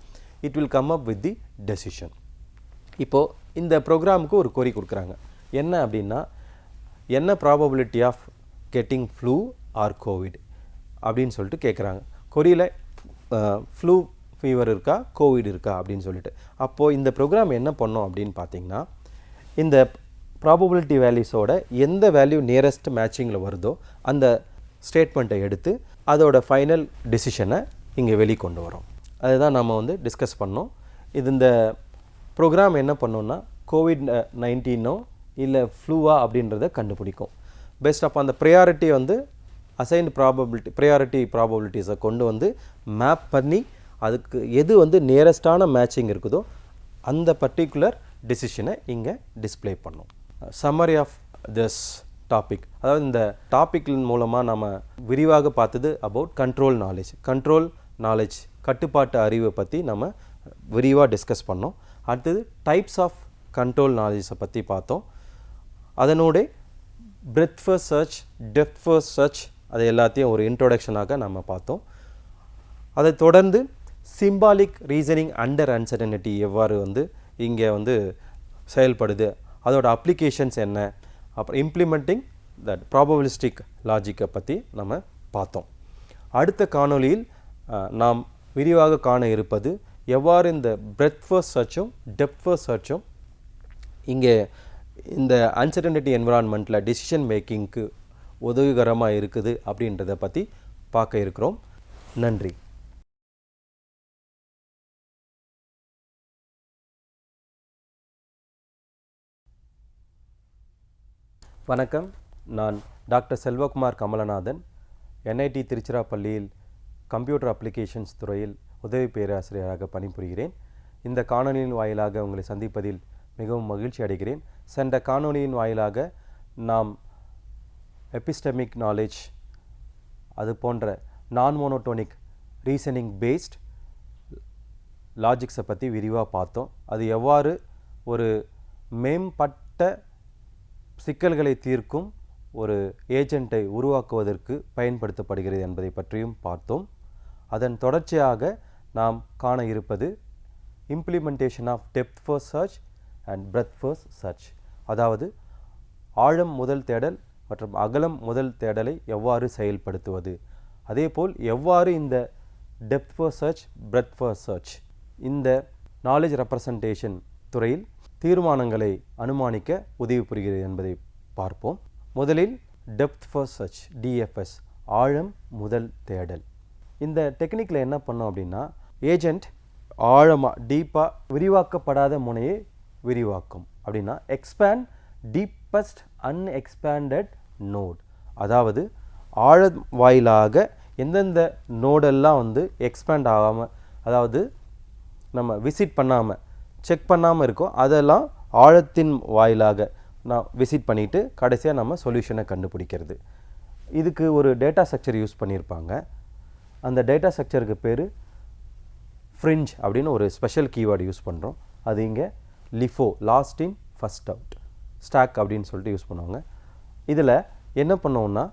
it will come up with the decision. இப்போது இந்த ப்ரோக்ராமுக்கு ஒரு கொரி கொடுக்குறாங்க. என்ன அப்படின்னா என்ன probability of getting flu or covid அப்படின்னு சொல்லிட்டு கேட்குறாங்க. கொரியில் ஃப்ளூ ஃபீவர் இருக்கா, கோவிட் இருக்கா அப்படின்னு சொல்லிட்டு. அப்போது இந்த ப்ரோக்ராம் என்ன பண்ணோம் அப்படின்னு பார்த்தீங்கன்னா இந்த ப்ராபபிலிட்டி வேல்யூஸோட எந்த வேல்யூ நியரஸ்ட் மேட்சிங்கில் வருதோ அந்த ஸ்டேட்மெண்ட்டை எடுத்து அதோட ஃபைனல் டிசிஷனை இங்கே வெளிக்கொண்டு வரோம். அதுதான் நம்ம வந்து டிஸ்கஸ் பண்ணோம். இது இந்த ப்ரோக்ராம் என்ன பண்ணோன்னா COVID-19 இல்லை ஃப்ளூவா அப்படின்றத கண்டுபிடிக்கும். பெஸ்ட் அப்போ அந்த ப்ரையாரிட்டி வந்து அசைன்டு ப்ரையாரிட்டி ப்ராபபிலிட்டிஸை கொண்டு வந்து மேப் பண்ணி அதுக்கு எது வந்து நியரஸ்டான மேட்சிங் இருக்குதோ அந்த பர்டிகுலர் டிசிஷனை இங்கே டிஸ்பிளே பண்ணோம். சம்மரி ஆஃப் திஸ் டாபிக், அதாவது இந்த டாப்பிக்கின் மூலமாக நம்ம விரிவாக பார்த்தது அபவுட் கண்ட்ரோல் நாலேஜ் கட்டுப்பாட்டு அறிவை பற்றி நம்ம விரிவாக டிஸ்கஸ் பண்ணோம். அடுத்தது டைப்ஸ் ஆஃப் கண்ட்ரோல் நாலேஜை பற்றி பார்த்தோம். அதனோட breadth first search, depth first search, அது எல்லாத்தையும் ஒரு இன்ட்ரோடக்ஷனாக நம்ம பார்த்தோம். அதை தொடர்ந்து சிம்பாலிக் ரீசனிங் அண்டர் அன்சர்டனிட்டி எவ்வாறு வந்து இங்கே வந்து செயல்படுது, அதோட அப்ளிகேஷன்ஸ் என்ன, அப்புறம் இம்ப்ளிமெண்டிங் தட் ப்ராபபிலிஸ்டிக் லாஜிக்கை பற்றி நம்ம பார்த்தோம். அடுத்த காணொளியில் நாம் விரிவாக காண இருப்பது எவ்வாறு இந்த பிரெத் ஃபர்ஸ்ட் சர்ச்சும் டெப்த் ஃபர்ஸ்ட் சர்ச்சும் இங்கே இந்த அன்சர்டனிட்டி என்விரான்மெண்ட்டில் டிசிஷன் மேக்கிங்க்கு உதவிகரமாக இருக்குது அப்படின்றத பற்றி பார்க்க இருக்கிறோம். நன்றி. வணக்கம். நான் டாக்டர் செல்வகுமார் கமலநாதன், NIT திருச்சிராப்பள்ளியில் கம்ப்யூட்டர் அப்ளிகேஷன்ஸ் துறையில் உதவி பேராசிரியராக பணிபுரிகிறேன். இந்த காணொலியின் வாயிலாக உங்களை சந்திப்பதில் மிகவும் மகிழ்ச்சி அடைகிறேன். சென்ற காணொலியின் வாயிலாக நாம் எபிஸ்டமிக் நாலேஜ், அது போன்ற நான் மோனோட்டோனிக் ரீசனிங் பேஸ்ட் லாஜிக்ஸை பற்றி விரிவாக பார்த்தோம். அது எவ்வாறு ஒரு மேம்பட்ட சிக்கல்களை தீர்க்கும் ஒரு ஏஜெண்ட்டை உருவாக்குவதற்கு பயன்படுத்தப்படுகிறது என்பதை பற்றியும் பார்த்தோம். அதன் தொடர்ச்சியாக நாம் காண இருப்பது implementation of depth first search and breadth first search. அதாவது ஆழம் முதல் தேடல் மற்றும் அகலம் முதல் தேடலை எவ்வாறு செயல்படுத்துவது, அதேபோல் எவ்வாறு இந்த depth first search breadth first search இந்த நாலேஜ் ரெப்ரசன்டேஷன் துறையில் தீர்மானங்களை அனுமானிக்க உதவி புரிகிறது என்பதை பார்ப்போம். முதலில் டெப்த் ஃபர்ஸ்ட் சர்ச் DFS, ஆழம் முதல் தேடல். இந்த டெக்னிக்கில் என்ன பண்ணோம் அப்படின்னா, ஏஜெண்ட் ஆழமாக டீப்பாக விரிவாக்கப்படாத முனையை விரிவாக்கும். அப்படின்னா எக்ஸ்பேண்ட் டீப்பஸ்ட் அன்எக்ஸ்பேண்டட் நோட். அதாவது ஆழ வாயிலாக எந்தெந்த நோடெல்லாம் வந்து எக்ஸ்பேண்ட் ஆகாமல், அதாவது நம்ம விசிட் பண்ணாமல் செக் பண்ணாமல் இருக்கோம், அதெல்லாம் ஆழத்தின் வாயிலாக நான் விசிட் பண்ணிவிட்டு கடைசியாக நம்ம சொல்யூஷனை கண்டுபிடிக்கிறது. இதுக்கு ஒரு டேட்டா ஸ்ட்ரக்சர் யூஸ் பண்ணியிருப்பாங்க. அந்த டேட்டா ஸ்ட்ரக்சருக்கு பேர் ஃப்ரிஞ்ச் அப்படின்னு ஒரு ஸ்பெஷல் கீவேர்டு யூஸ் பண்ணுறோம். அது இங்கே LIFO, last in first out, stack அப்படின்னு சொல்லிட்டு யூஸ் பண்ணுவாங்க. இதில் என்ன பண்ணோம்னா,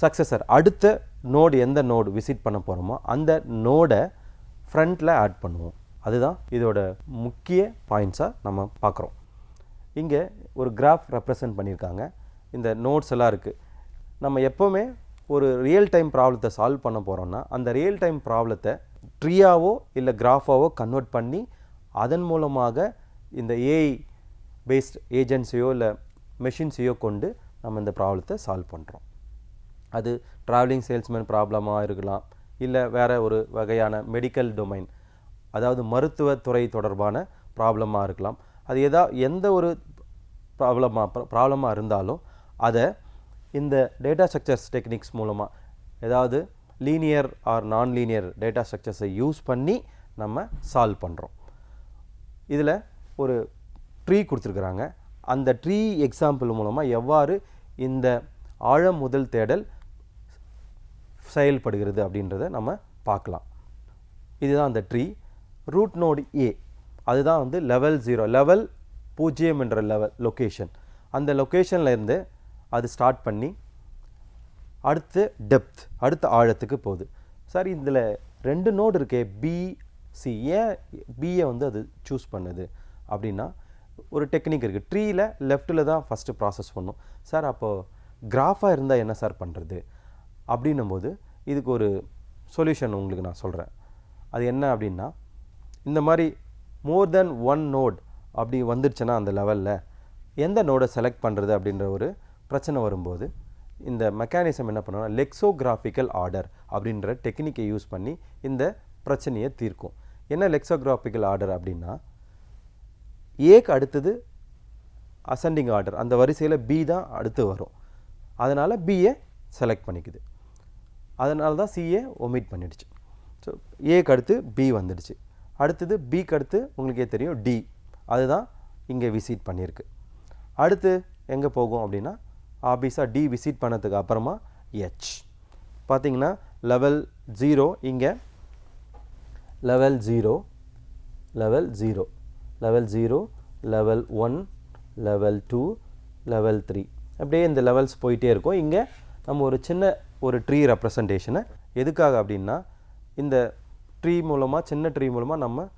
சக்ஸஸர் அடுத்த நோடு எந்த நோடு விசிட் பண்ண போகிறோமோ அந்த நோடை ஃப்ரண்ட்டில் ஆட் பண்ணுவோம். அதுதான் இதோட முக்கிய பாயிண்ட்ஸாக நம்ம பார்க்குறோம். இங்கே ஒரு கிராஃப் ரெப்ரசன்ட் பண்ணியிருக்காங்க. இந்த நோட்ஸ் எல்லாம் இருக்குது. நம்ம எப்போவுமே ஒரு ரியல் டைம் ப்ராப்ளத்தை சால்வ் பண்ண போகிறோம்னா அந்த ரியல் டைம் ப்ராப்ளத்தை ட்ரீயாவோ இல்லை கிராஃபாவோ கன்வெர்ட் பண்ணி அதன் மூலமாக இந்த ஏஐ பேஸ்ட் ஏஜென்ட்ஸையோ இல்லை மெஷின்ஸையோ கொண்டு நம்ம இந்த ப்ராப்ளத்தை சால்வ் பண்ணுறோம். அது ட்ராவலிங் சேல்ஸ்மேன் ப்ராப்ளமாக இருக்கலாம், இல்லை வேறு ஒரு வகையான மெடிக்கல் டொமைன், அதாவது மருத்துவத்துறை தொடர்பான ப்ராப்ளமாக இருக்கலாம். அது எந்த ஒரு ப்ராப்ளமாக இருந்தாலும் அதை இந்த டேட்டா ஸ்ட்ரக்சர்ஸ் டெக்னிக்ஸ் மூலமாக, ஏதாவது லீனியர் ஆர் நான் லீனியர் டேட்டா ஸ்ட்ரக்சர்ஸை யூஸ் பண்ணி நம்ம சால்வ் பண்ணுறோம். இதில் ஒரு ட்ரீ கொடுத்துருக்குறாங்க. அந்த ட்ரீ எக்ஸாம்பிள் மூலமாக எவ்வாறு இந்த ஆழம் முதல் தேடல் செயல்படுகிறது அப்படின்றத நம்ம பார்க்கலாம். இதுதான் அந்த ட்ரீ. ரூட் நோடு A, அதுதான் வந்து லெவல் 0, லெவல் 0 என்ற லெவல் லொக்கேஷன். அந்த லொக்கேஷனில் இருந்து அது ஸ்டார்ட் பண்ணி அடுத்து டெப்த், அடுத்த ஆழத்துக்கு போகுது. சார் இதில் 2 நோடு இருக்கே BC, ஏன் பியை வந்து அது சூஸ் பண்ணுது அப்படின்னா ஒரு டெக்னிக் இருக்குது. ட்ரீயில் லெஃப்ட்டில் தான் ஃபஸ்ட்டு ப்ராசஸ் பண்ணும். சார் அப்போது கிராஃபாக இருந்தால் என்ன சார் பண்ணுறது அப்படின்னும் போது இதுக்கு ஒரு சொல்யூஷன் உங்களுக்கு நான் சொல்கிறேன். அது என்ன அப்படின்னா, இந்த மாதிரி மோர் தென் 1 நோட் அப்படி வந்துடுச்சுன்னா அந்த லெவலில் எந்த நோடை செலக்ட் பண்ணுறது அப்படின்ற ஒரு பிரச்சனை வரும்போது இந்த மெக்கானிசம் என்ன பண்ணுவோம்னா லெக்ஸோகிராஃபிக்கல் ஆர்டர் அப்படின்ற டெக்னிக்கை யூஸ் பண்ணி இந்த பிரச்சனையை தீர்க்கும். என்ன லெக்ஸோகிராஃபிக்கல் ஆர்டர் அப்படின்னா, ஏக்கு அடுத்தது அசெண்டிங் ஆர்டர், அந்த வரிசையில் பி தான் அடுத்து வரும். அதனால் பியை செலக்ட் பண்ணிக்குது. அதனால தான் சிஏ ஒமிட் பண்ணிடுச்சு. ஸோ ஏக்கு அடுத்து பி வந்துடுச்சு. அடுத்தது பிக்கு அடுத்து உங்களுக்கே தெரியும் டி, அதுதான் இங்கே விசிட் பண்ணியிருக்கு. அடுத்து எங்கே போகும் அப்படின்னா ஆபிஸாக டி விசிட் பண்ணதுக்கு அப்புறமா ஹெச். பார்த்திங்கன்னா லெவல் 0, இங்கே level 0, level 0, level 0, level 1, level 2, level 3, அப்படியே இந்த லெவல்ஸ் போயிட்டே இருக்கும். இங்கே நம்ம ஒரு சின்ன ஒரு ட்ரீ ரெப்ரசன்டேஷனை எதுக்காக அப்படின்னா, இந்த ட்ரீ மூலமாக, சின்ன ட்ரீ மூலமாக நம்ம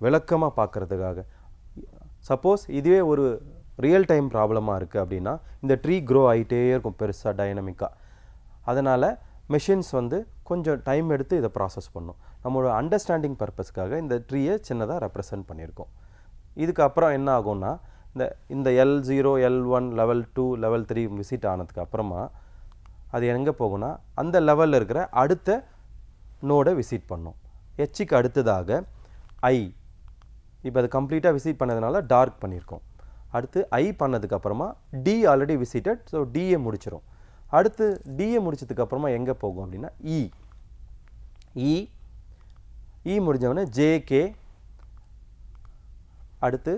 விளக்கமாக பார்க்குறதுக்காக. சப்போஸ் இதுவே ஒரு ரியல் டைம் ப்ராப்ளமாக இருக்குது அப்படின்னா இந்த ட்ரீ க்ரோ ஆகிட்டே இருக்கும் பெருசாக டைனமிக்காக. அதனால் மெஷின்ஸ் வந்து கொஞ்சம் டைம் எடுத்து இதை ப்ராசஸ் பண்ணும். நம்மளோட அண்டர்ஸ்டாண்டிங் பர்பஸ்க்காக இந்த ட்ரீயை சின்னதாக ரெப்ரசன்ட் பண்ணியிருக்கோம். இதுக்கப்புறம் என்ன ஆகும்னா, இந்த L0, L1, level 2, level 3 visit ஆனதுக்கு அப்புறமா அது எங்கே போகும்னா அந்த லெவலில் இருக்கிற அடுத்த நோடை விசிட் பண்ணும். ஹெச்சுக்கு அடுத்ததாக ஐ, இப்போ அது கம்ப்ளீட்டாக விசிட் பண்ணதுனால டார்க் பண்ணியிருக்கோம். அடுத்து ஐ பண்ணதுக்கப்புறமா D already visited, so D A முடிச்சிடும். அடுத்து டிஏ முடிச்சதுக்கப்புறமா எங்கே போகும் அப்படின்னா இ முடிஞ்சவொடனே ஜேகே, அடுத்து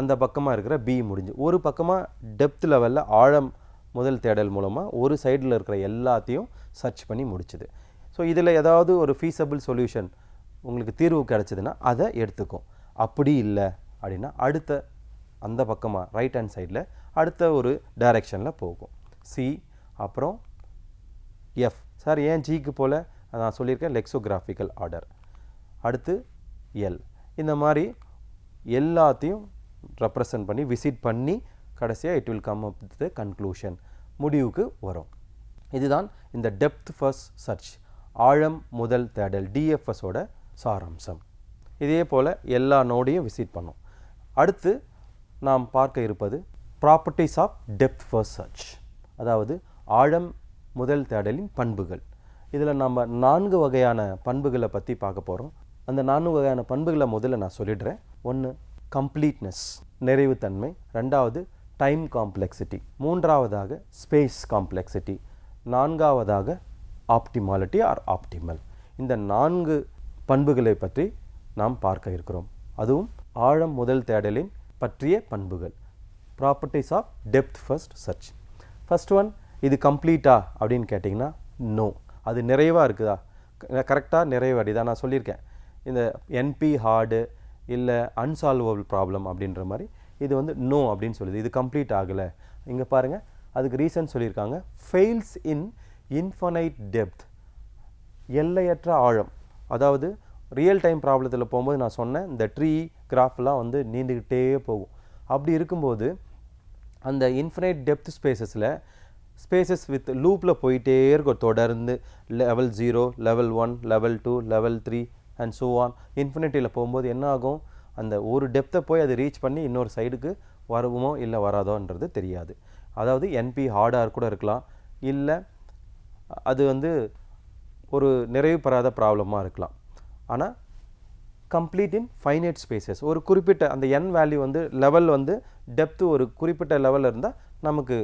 அந்த பக்கமாக இருக்கிற பி முடிஞ்சு ஒரு பக்கமாக டெப்த் லெவலில் ஆழம் முதல் தேடல் மூலமாக ஒரு சைடில் இருக்கிற எல்லாத்தையும் சர்ச் பண்ணி முடிச்சுது. ஸோ இதில் ஏதாவது ஒரு ஃபீஸபிள் சொல்யூஷன் உங்களுக்கு தீர்வு கிடச்சிதுன்னா அதை எடுத்துக்கும். அப்படி இல்லை அப்படின்னா அடுத்த அந்த பக்கமாக ரைட் ஹேண்ட் சைடில் அடுத்த ஒரு டைரெக்ஷனில் போகும். சி, அப்புறம் எஃப். சார் ஏன் ஜிக்கு போல் நான் சொல்லியிருக்கேன் லெக்ஸோகிராஃபிக்கல் ஆர்டர். அடுத்து எல். இந்த மாதிரி எல்லாத்தையும் ரெப்ரசன்ட் பண்ணி விசிட் பண்ணி கடைசியாக it will come up with the conclusion, முடிவுக்கு வரும். இதுதான் இந்த டெப்த் ஃபர்ஸ்ட் சர்ச், ஆழம் முதல் தேடல், டிஎஃப்எஸோட சாராம்சம். இதே போல் எல்லா நோடையும் விசிட் பண்ணோம். அடுத்து நாம் பார்க்க இருப்பது properties of depth first search, அதாவது ஆழம் முதல் தேடலின் பண்புகள். இதில் நம்ம 4 வகையான பண்புகளை பற்றி பார்க்க போகிறோம். அந்த 4 வகையான பண்புகளை முதல்ல நான் சொல்லிடுறேன். 1 கம்ப்ளீட்னஸ், நிறைவுத்தன்மை. 2வது டைம் காம்ப்ளெக்சிட்டி. 3வதாக ஸ்பேஸ் காம்ப்ளெக்சிட்டி. 4வதாக ஆப்டிமாலிட்டி ஆர் ஆப்டிமல். இந்த 4 பண்புகளை பற்றி நாம் பார்க்க இருக்கிறோம். அதுவும் ஆழம் முதல் தேடலின் பற்றிய பண்புகள், properties of depth first search. First one, இது கம்ப்ளீட்டா அப்படின்னு கேட்டிங்கன்னா நோ. அது நிறைவாக இருக்குதா, கரெக்டாக நிறைவடைதா? நான் சொல்லியிருக்கேன், இந்த என்பி ஹார்டு இல்லை அன்சால்வபிள் ப்ராப்ளம் அப்படின்ற மாதிரி இது வந்து நோ அப்படின்னு சொல்லுது. இது கம்ப்ளீட் ஆகலை. இங்கே பாருங்கள், அதுக்கு ரீசன் சொல்லியிருக்காங்க. ஃபெயில்ஸ் இன் இன்ஃபனைட் டெப்த், எல்லையற்ற ஆழம். அதாவது ரியல் டைம் ப்ராப்ளத்தில் போகும்போது நான் சொன்னேன், இந்த ட்ரீ கிராஃப்லாம் வந்து நீண்டுக்கிட்டே போகும். அப்படி இருக்கும்போது அந்த இன்ஃபினைட் டெப்த் ஸ்பேசஸ் வித் லூப்பில் போயிட்டே இருக்கும் தொடர்ந்து. Level 0, level 1, level 2, level 3 and so on. இன்ஃபினிட்டியில் போகும்போது என்ன ஆகும், அந்த ஒரு டெப்த்தை போய் அது ரீச் பண்ணி இன்னொரு சைடுக்கு வருமோ இல்லை வராதோன்றது தெரியாது. அதாவது என்பி ஹார்டாக கூட இருக்கலாம், இல்லை அது வந்து ஒரு நிறைவு பெறாத ப்ராப்ளமாக இருக்கலாம். ஆனால் கம்ப்ளீட் இன் ஃபைனைட் ஸ்பேசஸ், ஒரு குறிப்பிட்ட அந்த என் வேல்யூ வந்து லெவல் வந்து டெப்த்து ஒரு குறிப்பிட்ட லெவலில் இருந்தால் நமக்கு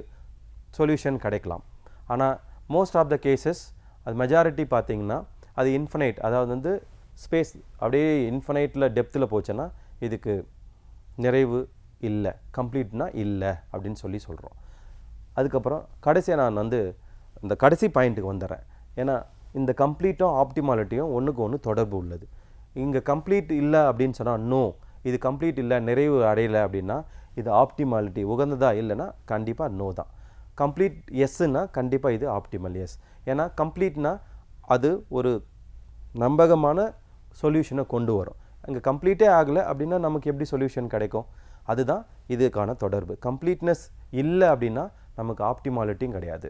சொல்யூஷன் கிடைக்கலாம். ஆனால் மோஸ்ட் ஆஃப் த கேசஸ், அது மெஜாரிட்டி பார்த்திங்கன்னா அது இன்ஃபனைட், அதாவது வந்து ஸ்பேஸ் அப்படியே இன்ஃபனைட்டில் டெப்த்தில் போச்சுன்னா இதுக்கு நிறைவு இல்லை, கம்ப்ளீட்னா இல்லை அப்படின்னு சொல்கிறோம். அதுக்கப்புறம் கடைசியாக நான் வந்து இந்த கடைசி பாயிண்ட்டுக்கு வந்துடுறேன். ஏன்னா இந்த கம்ப்ளீட்டும் ஆப்டிமாலிட்டியும் ஒன்றுக்கு ஒன்று தொடர்பு உள்ளது. இங்கே கம்ப்ளீட் இல்லை அப்படின்னு சொன்னால் நோ, இது கம்ப்ளீட் இல்லை, நிறைவு அடையலை அப்படின்னா இது ஆப்டிமாலிட்டி உகந்ததா இல்லைன்னா கண்டிப்பாக நோ தான். கம்ப்ளீட் எஸ்ஸுன்னா கண்டிப்பாக இது ஆப்டிமல் எஸ். ஏன்னா கம்ப்ளீட்னா அது ஒரு நம்பகமான சொல்யூஷனை கொண்டு வரும். அங்கே கம்ப்ளீட்டே ஆகலை அப்படின்னா நமக்கு எப்படி சொல்யூஷன் கிடைக்கும்? அதுதான் இதுக்கான தொடர்பு. கம்ப்ளீட்னஸ் இல்லை அப்படின்னா நமக்கு ஆப்டிமாலிட்டியும் கிடையாது.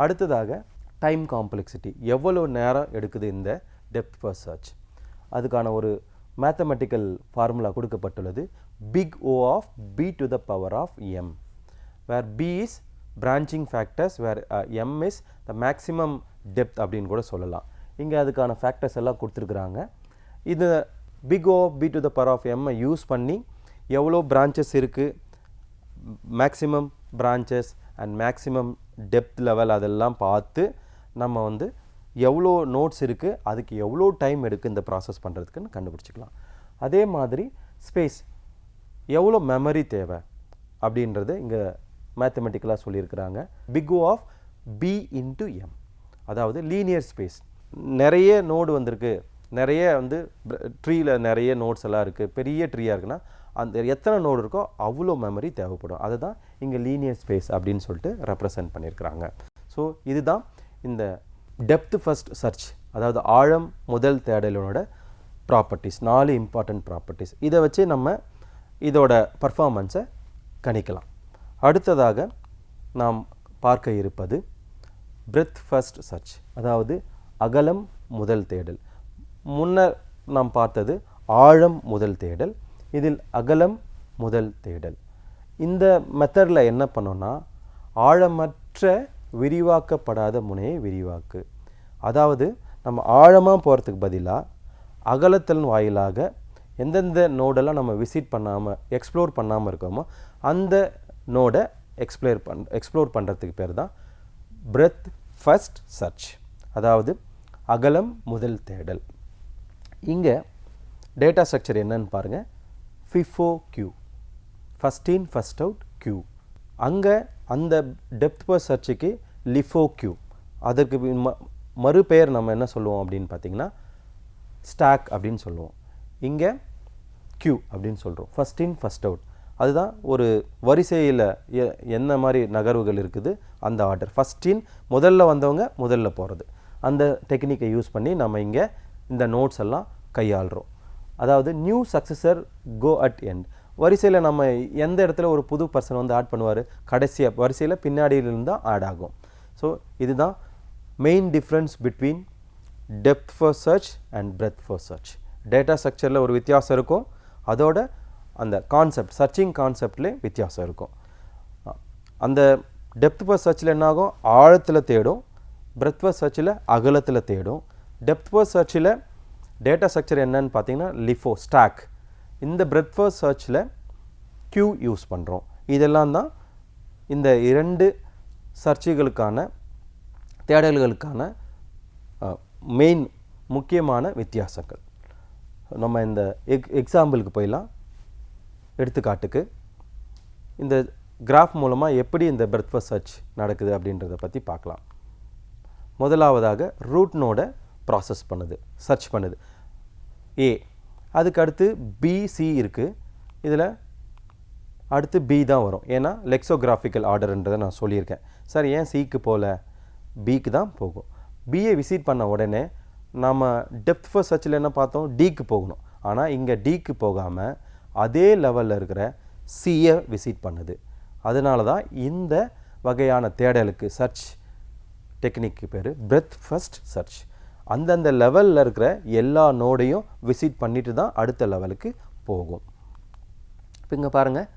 அடுத்ததாக டைம் காம்ப்ளெக்சிட்டி, எவ்வளோ நேரம் எடுக்குது இந்த டெப்த் ஃபர்ஸ்ட் சர்ச். அதுக்கான ஒரு மேத்தமெட்டிக்கல் ஃபார்முலா கொடுக்கப்பட்டுள்ளது. Big O of B to the power of M, where B is branching factors, where M is the maximum depth அப்படின்னு கூட சொல்லலாம். இங்கே அதுக்கான ஃபேக்டர்ஸ் எல்லாம் கொடுத்துருக்குறாங்க. இது big O of B to the power of M use பண்ணி எவ்வளோ பிரான்ச்சஸ் இருக்குது, maximum branches and maximum depth level அதெல்லாம் பார்த்து நம்ம வந்து எவ்வளோ நோட்ஸ் இருக்குது, அதுக்கு எவ்வளோ டைம் எடுக்குது இந்த ப்ராசஸ் பண்ணுறதுக்குன்னு கண்டுபிடிச்சிக்கலாம். அதே மாதிரி ஸ்பேஸ், எவ்வளோ மெமரி தேவை அப்படின்றது இங்கே மேத்தமெட்டிக்கலாக சொல்லியிருக்கிறாங்க. Big O of B into M, அதாவது லீனியர் ஸ்பேஸ். நிறைய நோடு வந்திருக்கு, நிறைய வந்து ட்ரீயில் நிறைய நோட்ஸ் எல்லாம் இருக்குது, பெரிய ட்ரீயாக இருக்குன்னா அந்த எத்தனை நோடு இருக்கோ அவ்வளோ மெமரி தேவைப்படும். அதுதான் இங்கே லீனியர் ஸ்பேஸ் அப்படின்னு சொல்லிட்டு ரெப்ரசன்ட் பண்ணியிருக்கிறாங்க. ஸோ இதுதான் இந்த டெப்த் ஃபர்ஸ்ட் சர்ச், அதாவது ஆழம் முதல் தேடலோட ப்ராப்பர்ட்டிஸ், 4 இம்பார்ட்டன்ட் ப்ராப்பர்ட்டிஸ். இதை வச்சு நம்ம இதோட பர்ஃபார்மன்ஸை கணிக்கலாம். அடுத்ததாக நாம் பார்க்க இருப்பது பிரெத் ஃபர்ஸ்ட் சர்ச், அதாவது அகலம் முதல் தேடல். முன்னர் நாம் பார்த்தது ஆழம் முதல் தேடல், இதில் அகலம் முதல் தேடல். இந்த மெத்தடில் என்ன பண்ணோன்னா, ஆழமற்ற விரிவாக்கப்படாத முனையை விரிவாக்கு. அதாவது நம்ம ஆழமாக போகிறதுக்கு பதிலாக அகலத்தின் வாயிலாக எந்தெந்த நோடெல்லாம் நம்ம விசிட் பண்ணாமல் எக்ஸ்ப்ளோர் பண்ணாமல் இருக்கோமோ அந்த நோடை எக்ஸ்ப்ளோர் பண்ணுறதுக்கு பேர் தான் பிரெத் ஃபர்ஸ்ட் சர்ச், அதாவது அகலம் முதல் தேடல். இங்கே டேட்டா ஸ்ட்ரக்சர் என்னன்னு பாருங்கள். FIFO Q, first in first out Q. அங்கே அந்த டெப்த் ஃபர்ஸ்ட் சர்ச்சுக்கு LIFO Q. அதற்கு மறுபெயர் நம்ம என்ன சொல்லுவோம் அப்படின்னு பார்த்தீங்கன்னா ஸ்டாக் அப்படின்னு சொல்லுவோம். இங்கே Q அப்படின்னு சொல்கிறோம், ஃபஸ்ட் இன் ஃபஸ்ட் அவுட். அதுதான் ஒரு வரிசையில் என்ன மாதிரி நகர்வுகள் இருக்குது அந்த ஆர்டர். ஃபஸ்ட் இன், முதல்ல வந்தவங்க முதல்ல போகிறது. அந்த டெக்னிக்கை யூஸ் பண்ணி நம்ம இங்கே இந்த நோட்ஸ் எல்லாம் கையாளுறோம். அதாவது new successor go at end. வரிசையில் நம்ம எந்த இடத்துல ஒரு புது பர்சன் வந்து ஆட் பண்ணுவார், கடைசியாக வரிசையில் பின்னாடியிலிருந்து தான் ஆட் ஆகும். ஸோ இதுதான் main difference between depth first search and breadth first search. Data ஸ்ட்ரக்சரில் ஒரு வித்தியாசம் இருக்கும், அதோட அந்த கான்செப்ட் சர்ச்சிங் கான்செப்ட்லேயே வித்தியாசம் இருக்கும். அந்த டெப்த் ஃபர்ஸ்ட் சர்ச்சில் என்னாகும், ஆழத்தில் தேடும். பிரெத் ஃபர்ஸ்ட் சர்ச்சில் அகலத்தில் தேடும். டெப்த் ஃபர்ஸ்ட் சர்ச்சில் டேட்டா ஸ்ட்ரக்சர் என்னன்னு பார்த்தீங்கன்னா லிஃபோ ஸ்டாக். இந்த பிரெத் ஃபர்ஸ்ட் சர்ச்சில் கியூ யூஸ் பண்ணுறோம். இதெல்லாம் தான் இந்த இரண்டு சர்ச்சுகளுக்கான தேடல்களுக்கான மெயின் முக்கியமான வித்தியாசங்கள். நம்ம இந்த எக்ஸாம்பிளுக்கு போயிடலாம். எடுத்துக்காட்டுக்கு இந்த கிராஃப் மூலமாக எப்படி இந்த பிரெத் ஃபர்ஸ்ட் சர்ச் நடக்குது அப்படின்றத பற்றி பார்க்கலாம். முதலாவதாக ரூட் நோடை ப்ராசஸ் பண்ணுது, சர்ச் பண்ணுது ஏ. அதுக்கு அடுத்து பிசி இருக்குது. இதில் அடுத்து பி தான் வரும், ஏன்னா லெக்ஸோகிராஃபிக்கல் ஆர்டர்ன்றதை நான் சொல்லியிருக்கேன். சார் ஏன் சிக்கு போகல, பிக்கு தான் போகும். பியை விசிட் பண்ண உடனே நம்ம டெப்த் ஃபர்ஸ்ட் சர்ச்சில் என்ன பார்த்தோம், டிக்கு போகணும். ஆனால் இங்கே டிக்கு போகாமல் அதே லெவலில் இருக்கிற சியை விசிட் பண்ணுது. அதனால தான் இந்த வகையான தேடலுக்கு சர்ச் டெக்னிக்கு பேர் பிரெத் ஃபர்ஸ்ட் சர்ச். அந்தந்த லெவலில் இருக்கிற எல்லா நோடையும் விசிட் பண்ணிட்டு தான் அடுத்த லெவலுக்கு போகும். இப்போ இங்கே பாருங்கள்,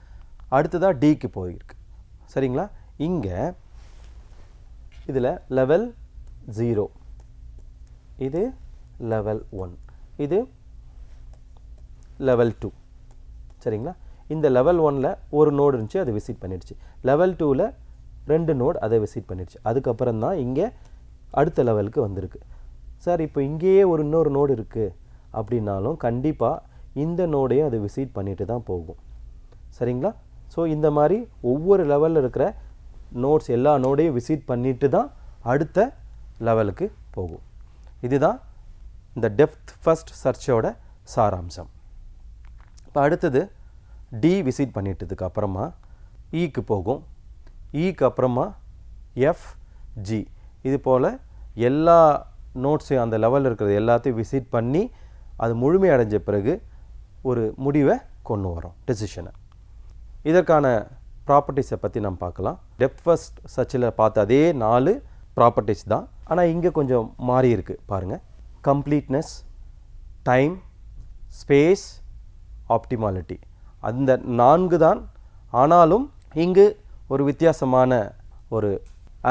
அடுத்ததாக டிக்கு போயிருக்கு. சரிங்களா? இங்கே இதில் லெவல் 0, இது லெவல் 1, இது லெவல் 2. சரிங்களா? இந்த லெவல் 1ல் ஒரு நோடு இருந்துச்சு, அதை விசிட் பண்ணிடுச்சு. லெவல் 2ல் 2 நோடு அதை விசிட் பண்ணிடுச்சு. அதுக்கப்புறம் தான் இங்கே அடுத்த லெவலுக்கு வந்திருக்கு. சார் இப்போ இங்கேயே இன்னொரு நோடு இருக்குது அப்படின்னாலும் கண்டிப்பாக இந்த நோடையும் அதை விசிட் பண்ணிட்டு தான் போகும். சரிங்களா? ஸோ இந்த மாதிரி ஒவ்வொரு லெவலில் இருக்கிற நோட்ஸ் எல்லா நோடையும் விசிட் பண்ணிட்டு தான் அடுத்த லெவலுக்கு போகும். இதுதான் இந்த டெப்த் ஃபர்ஸ்ட் சர்ச்சோட சாராம்சம். இப்போ அடுத்தது டி விசிட் பண்ணிட்டதுக்கு அப்புறமா இக்கு போகும். இக்கு அப்புறமா எஃப், ஜி, இது போல் எல்லா நோட்ஸையும் அந்த லெவலில் இருக்கிறது எல்லாத்தையும் விசிட் பண்ணி அது முழுமை அடைஞ்ச பிறகு ஒரு முடிவை கொண்டு வரோம், டெசிஷனை. இதற்கான ப்ராப்பர்ட்டிஸை பற்றி நம்ம பார்க்கலாம். டெப்த் ஃபர்ஸ்ட் சர்ச்சில் பார்த்த அதே 4 ப்ராப்பர்ட்டிஸ் தான், ஆனால் இங்கே கொஞ்சம் மாறி இருக்குது பாருங்கள். கம்ப்ளீட்னஸ், டைம், ஸ்பேஸ், ஆப்டிமாலிட்டி, அந்த 4 தான். ஆனாலும் இங்கு ஒரு வித்தியாசமான ஒரு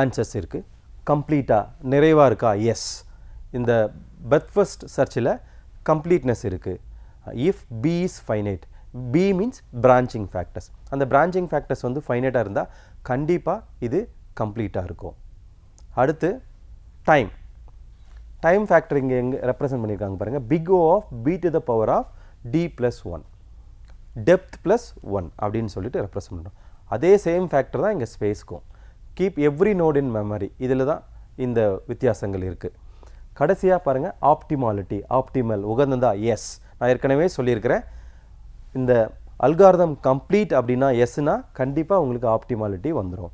ஆன்சர்ஸ் இருக்குது. கம்ப்ளீட்டாக நிறைவாக இருக்கா? எஸ். இந்த பிரெத் ஃபர்ஸ்ட் சர்ச்சில் கம்ப்ளீட்னஸ் இருக்குது. If B is finite, B means branching factors. அந்த பிரான்ச்சிங் ஃபேக்டர்ஸ் வந்து ஃபைனைட்டாக இருந்தால் கண்டிப்பாக இது கம்ப்ளீட்டாக இருக்கும். அடுத்து டைம். டைம் ஃபேக்டர் இங்கே எங்கே ரெப்ரசன்ட் பண்ணியிருக்காங்க பாருங்கள். Big O of B to the power of D plus 1, depth plus 1 அப்படின்னு சொல்லிட்டு ரெப்ரசன்ட் பண்ணுறோம். அதே சேம் ஃபேக்டர் தான் இங்கே ஸ்பேஸ்க்கும். Keep every node in memory, இதில் தான் இந்த வித்தியாசங்கள் இருக்குது. கடைசியாக பாருங்கள், ஆப்டிமாலிட்டி, ஆப்டிமல் உகந்ததா? எஸ். நான் ஏற்கனவே சொல்லியிருக்கிறேன், இந்த அல்காரிதம் கம்ப்ளீட் அப்படின்னா எஸ்னா கண்டிப்பாக உங்களுக்கு ஆப்டிமாலிட்டி வந்துடும்.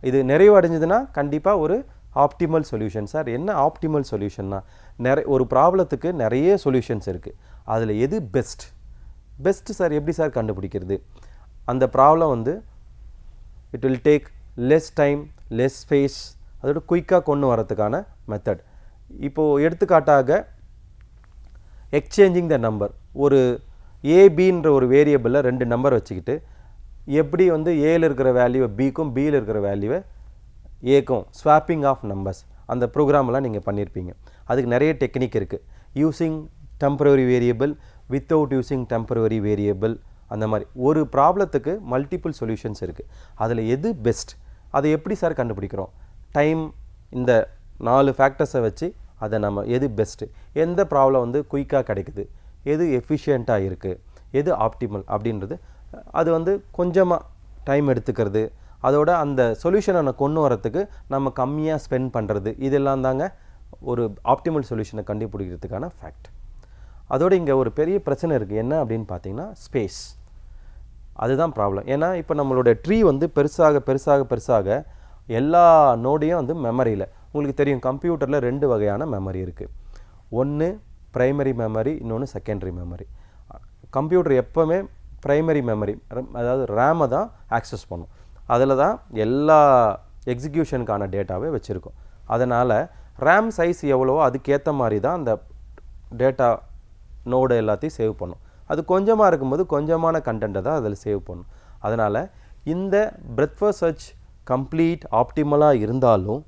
இது நிறைவடைஞ்சதுன்னா கண்டிப்பாக ஒரு ஆப்டிமல் சொல்யூஷன். சார் என்ன ஆப்டிமல் சொல்யூஷன்னா, ஒரு ப்ராப்ளத்துக்கு நிறைய சொல்யூஷன்ஸ் இருக்குது, அதில் எது பெஸ்ட்? பெஸ்ட்டு சார் எப்படி சார் கண்டுபிடிக்கிறது? அந்த ப்ராப்ளம் வந்து it will take less time, less space, அதோட குயிக்காக கொண்டு வரதுக்கான மெத்தட். இப்போது எடுத்துக்காட்டாக எக்ஸ்சேஞ்சிங் த நம்பர். ஒரு ஏபின்ற ஒரு வேரியபிளில் 2 நம்பர் வச்சுக்கிட்டு எப்படி வந்து ஏல இருக்கிற வேல்யூவை பிக்கும், பியில் இருக்கிற வேல்யூவை ஏக்கும் ஸ்வாப்பிங் ஆஃப் நம்பர்ஸ், அந்த ப்ரோக்ராமெல்லாம் நீங்கள் பண்ணியிருப்பீங்க. அதுக்கு நிறைய டெக்னிக் இருக்குது. Using temporary variable, without using temporary variable, அந்த மாதிரி ஒரு ப்ராப்ளத்துக்கு மல்டிபிள் சொல்யூஷன்ஸ் இருக்குது. அதில் எது பெஸ்ட், அதை எப்படி சார் கண்டுபிடிக்கிறோம்? டைம், இந்த 4 ஃபேக்டர்ஸை வச்சு அதை நம்ம எது பெஸ்ட்டு, எந்த ப்ராப்ளம் வந்து குயிக்காக கிடைக்குது, எது எஃபிஷியண்ட்டாக இருக்குது, எது ஆப்டிமல் அப்படின்றது, அது வந்து கொஞ்சமாக டைம் எடுத்துக்கிறது, அதோட அந்த சொல்யூஷனை கொண்டு வரத்துக்கு நம்ம கம்மியாக ஸ்பெண்ட் பண்ணுறது, இதெல்லாம் தாங்க ஒரு ஆப்டிமல் சொல்யூஷனை கண்டுபிடிக்கிறதுக்கான ஃபேக்ட். அதோடு இங்கே ஒரு பெரிய பிரச்சனை இருக்குது. என்ன அப்படின்னு பார்த்தீங்கன்னா ஸ்பேஸ். அதுதான் ப்ராப்ளம். ஏன்னா இப்போ நம்மளோட ட்ரீ வந்து பெருசாக பெருசாக பெருசாக எல்லா நோடையும் வந்து மெமரியில், உங்களுக்கு தெரியும் கம்ப்யூட்டரில் 2 வகையான மெமரி இருக்குது. ஒன்று ப்ரைமரி மெமரி, இன்னொன்று செகண்டரி மெமரி. கம்ப்யூட்டர் எப்போவுமே ப்ரைமரி மெமரி அதாவது ரேமை தான் ஆக்சஸ் பண்ணும். அதில் தான் எல்லா எக்ஸிக்யூஷனுக்கான டேட்டாவே வச்சுருக்கோம். அதனால் ரேம் சைஸ் எவ்வளவோ அதுக்கேற்ற மாதிரி தான் அந்த டேட்டா நோடு எல்லாத்தையும் சேவ் பண்ணும். அது கொஞ்சமாக இருக்கும்போது கொஞ்சமான கண்டென்ட்டை தான் அதில் சேவ் பண்ணும். அதனால் இந்த பிரெத் ஃபர்ஸ்ட் சர்ச் கம்ப்ளீட் ஆப்டிமலாக இருந்தாலும்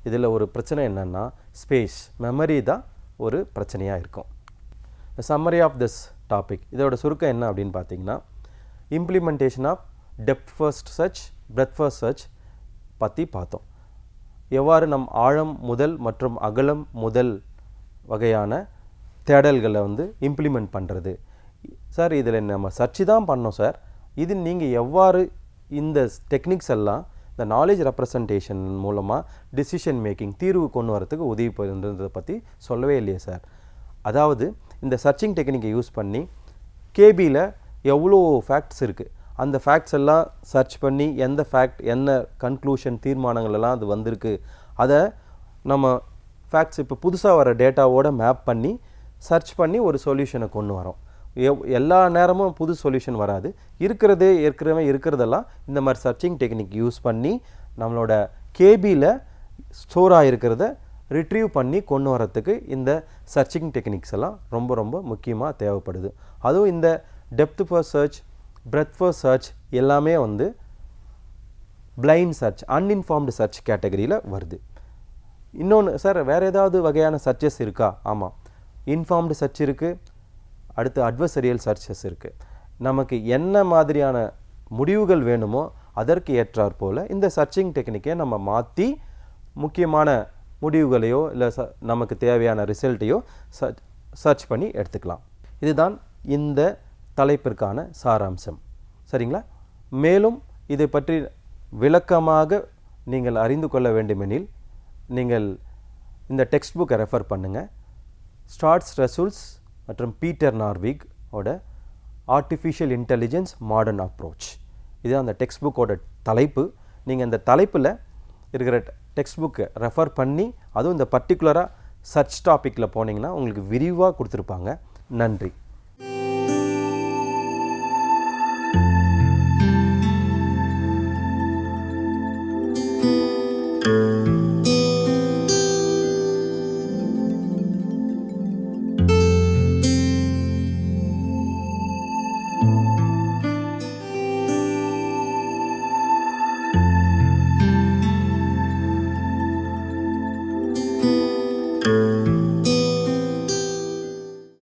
இதில் ஒரு பிரச்சனை என்னென்னா ஸ்பேஸ் மெமரி தான் ஒரு பிரச்சனையாக இருக்கும். சம்மரி ஆஃப் திஸ் டாபிக் இதோட சுருக்கம் என்ன அப்படின்னு பார்த்தீங்கன்னா, implementation of depth first search breadth first search பற்றி பார்த்தோம். எவ்வாறு நம் ஆழம் முதல் மற்றும் அகலம் முதல் வகையான தேடல்களை இம்ப்ளிமெண்ட் பண்ணுறது. சார் இதில் நம்ம சர்ச்சு தான் பண்ணோம் சார், இது நீங்கள் எவ்வாறு இந்த டெக்னிக்ஸ் எல்லாம் இந்த நாலேஜ் ரெப்ரசன்டேஷன் மூலமாக டிசிஷன் மேக்கிங் தீர்வு கொண்டு வரத்துக்கு உதவி பண்ணுறதை பற்றி சொல்லவே இல்லையே சார். அதாவது இந்த சர்ச்சிங் டெக்னிக்கை யூஸ் பண்ணி கேபியில் எவ்வளோ ஃபேக்ட்ஸ் இருக்குது, அந்த ஃபேக்ட்ஸ் எல்லாம் சர்ச் பண்ணி எந்த ஃபேக்ட் என்ன கன்க்ளூஷன் தீர்மானங்கள் எல்லாம் அது வந்திருக்கு, அதை நம்ம ஃபேக்ட்ஸ் இப்போ புதுசாக வர டேட்டாவோட மேப் பண்ணி சர்ச் பண்ணி ஒரு சொல்யூஷனை கொண்டு வரோம். எல்லா நேரமும் புது சொல்யூஷன் வராது, இருக்கிறதெல்லாம் இந்த மாதிரி சர்ச்சிங் டெக்னிக் யூஸ் பண்ணி நம்மளோட கேபியில் ஸ்டோர் ஆகிருக்கிறத ரிட்ரீவ் பண்ணி கொண்டு வரத்துக்கு இந்த சர்ச்சிங் டெக்னிக்ஸ் எல்லாம் ரொம்ப ரொம்ப முக்கியமாக தேவைப்படுது. அதுவும் இந்த depth first search breadth first search எல்லாமே பிளைண்ட் சர்ச் அன்இன்ஃபார்ம்டு சர்ச் கேட்டகரியில் வருது. இன்னொன்று சார் வேறு ஏதாவது வகையான சர்ச்சஸ் இருக்கா? ஆமாம், இன்ஃபார்ம்டு சர்ச் இருக்குது, அடுத்து அட்வர்சரியல் சர்ச்சஸ் இருக்குது. நமக்கு என்ன மாதிரியான முடிவுகள் வேணுமோ அதற்கு ஏற்றாற் போல் இந்த சர்ச்சிங் டெக்னிக்கை நம்ம மாற்றி முக்கியமான முடிவுகளையோ இல்லை நமக்கு தேவையான ரிசல்ட்டையோ சர்ச் பண்ணி எடுத்துக்கலாம். இதுதான் இந்த தலைப்பிற்கான சாராம்சம். சரிங்களா? மேலும் இதை பற்றி விளக்கமாக நீங்கள் அறிந்து கொள்ள வேண்டுமெனில் நீங்கள் இந்த டெக்ஸ்ட் புக்கை ரெஃபர் பண்ணுங்கள். ஸ்டார்ட்ஸ் ரசூல்ஸ் மற்றும் பீட்டர் நார்விக் ஓட ஆர்டிஃபிஷியல் இன்டெலிஜென்ஸ் மாடர்ன் அப்ரோச், இது அந்த டெக்ஸ்ட் புக்கோட தலைப்பு. நீங்கள் இந்த தலைப்பில் இருக்கிற டெக்ஸ்ட் புக்கை ரெஃபர் பண்ணி அதுவும் இந்த பர்டிகுலராக சர்ச் டாப்பிக்கில் போனீங்கன்னா உங்களுக்கு விரிவாக கொடுத்துருப்பாங்க. நன்றி.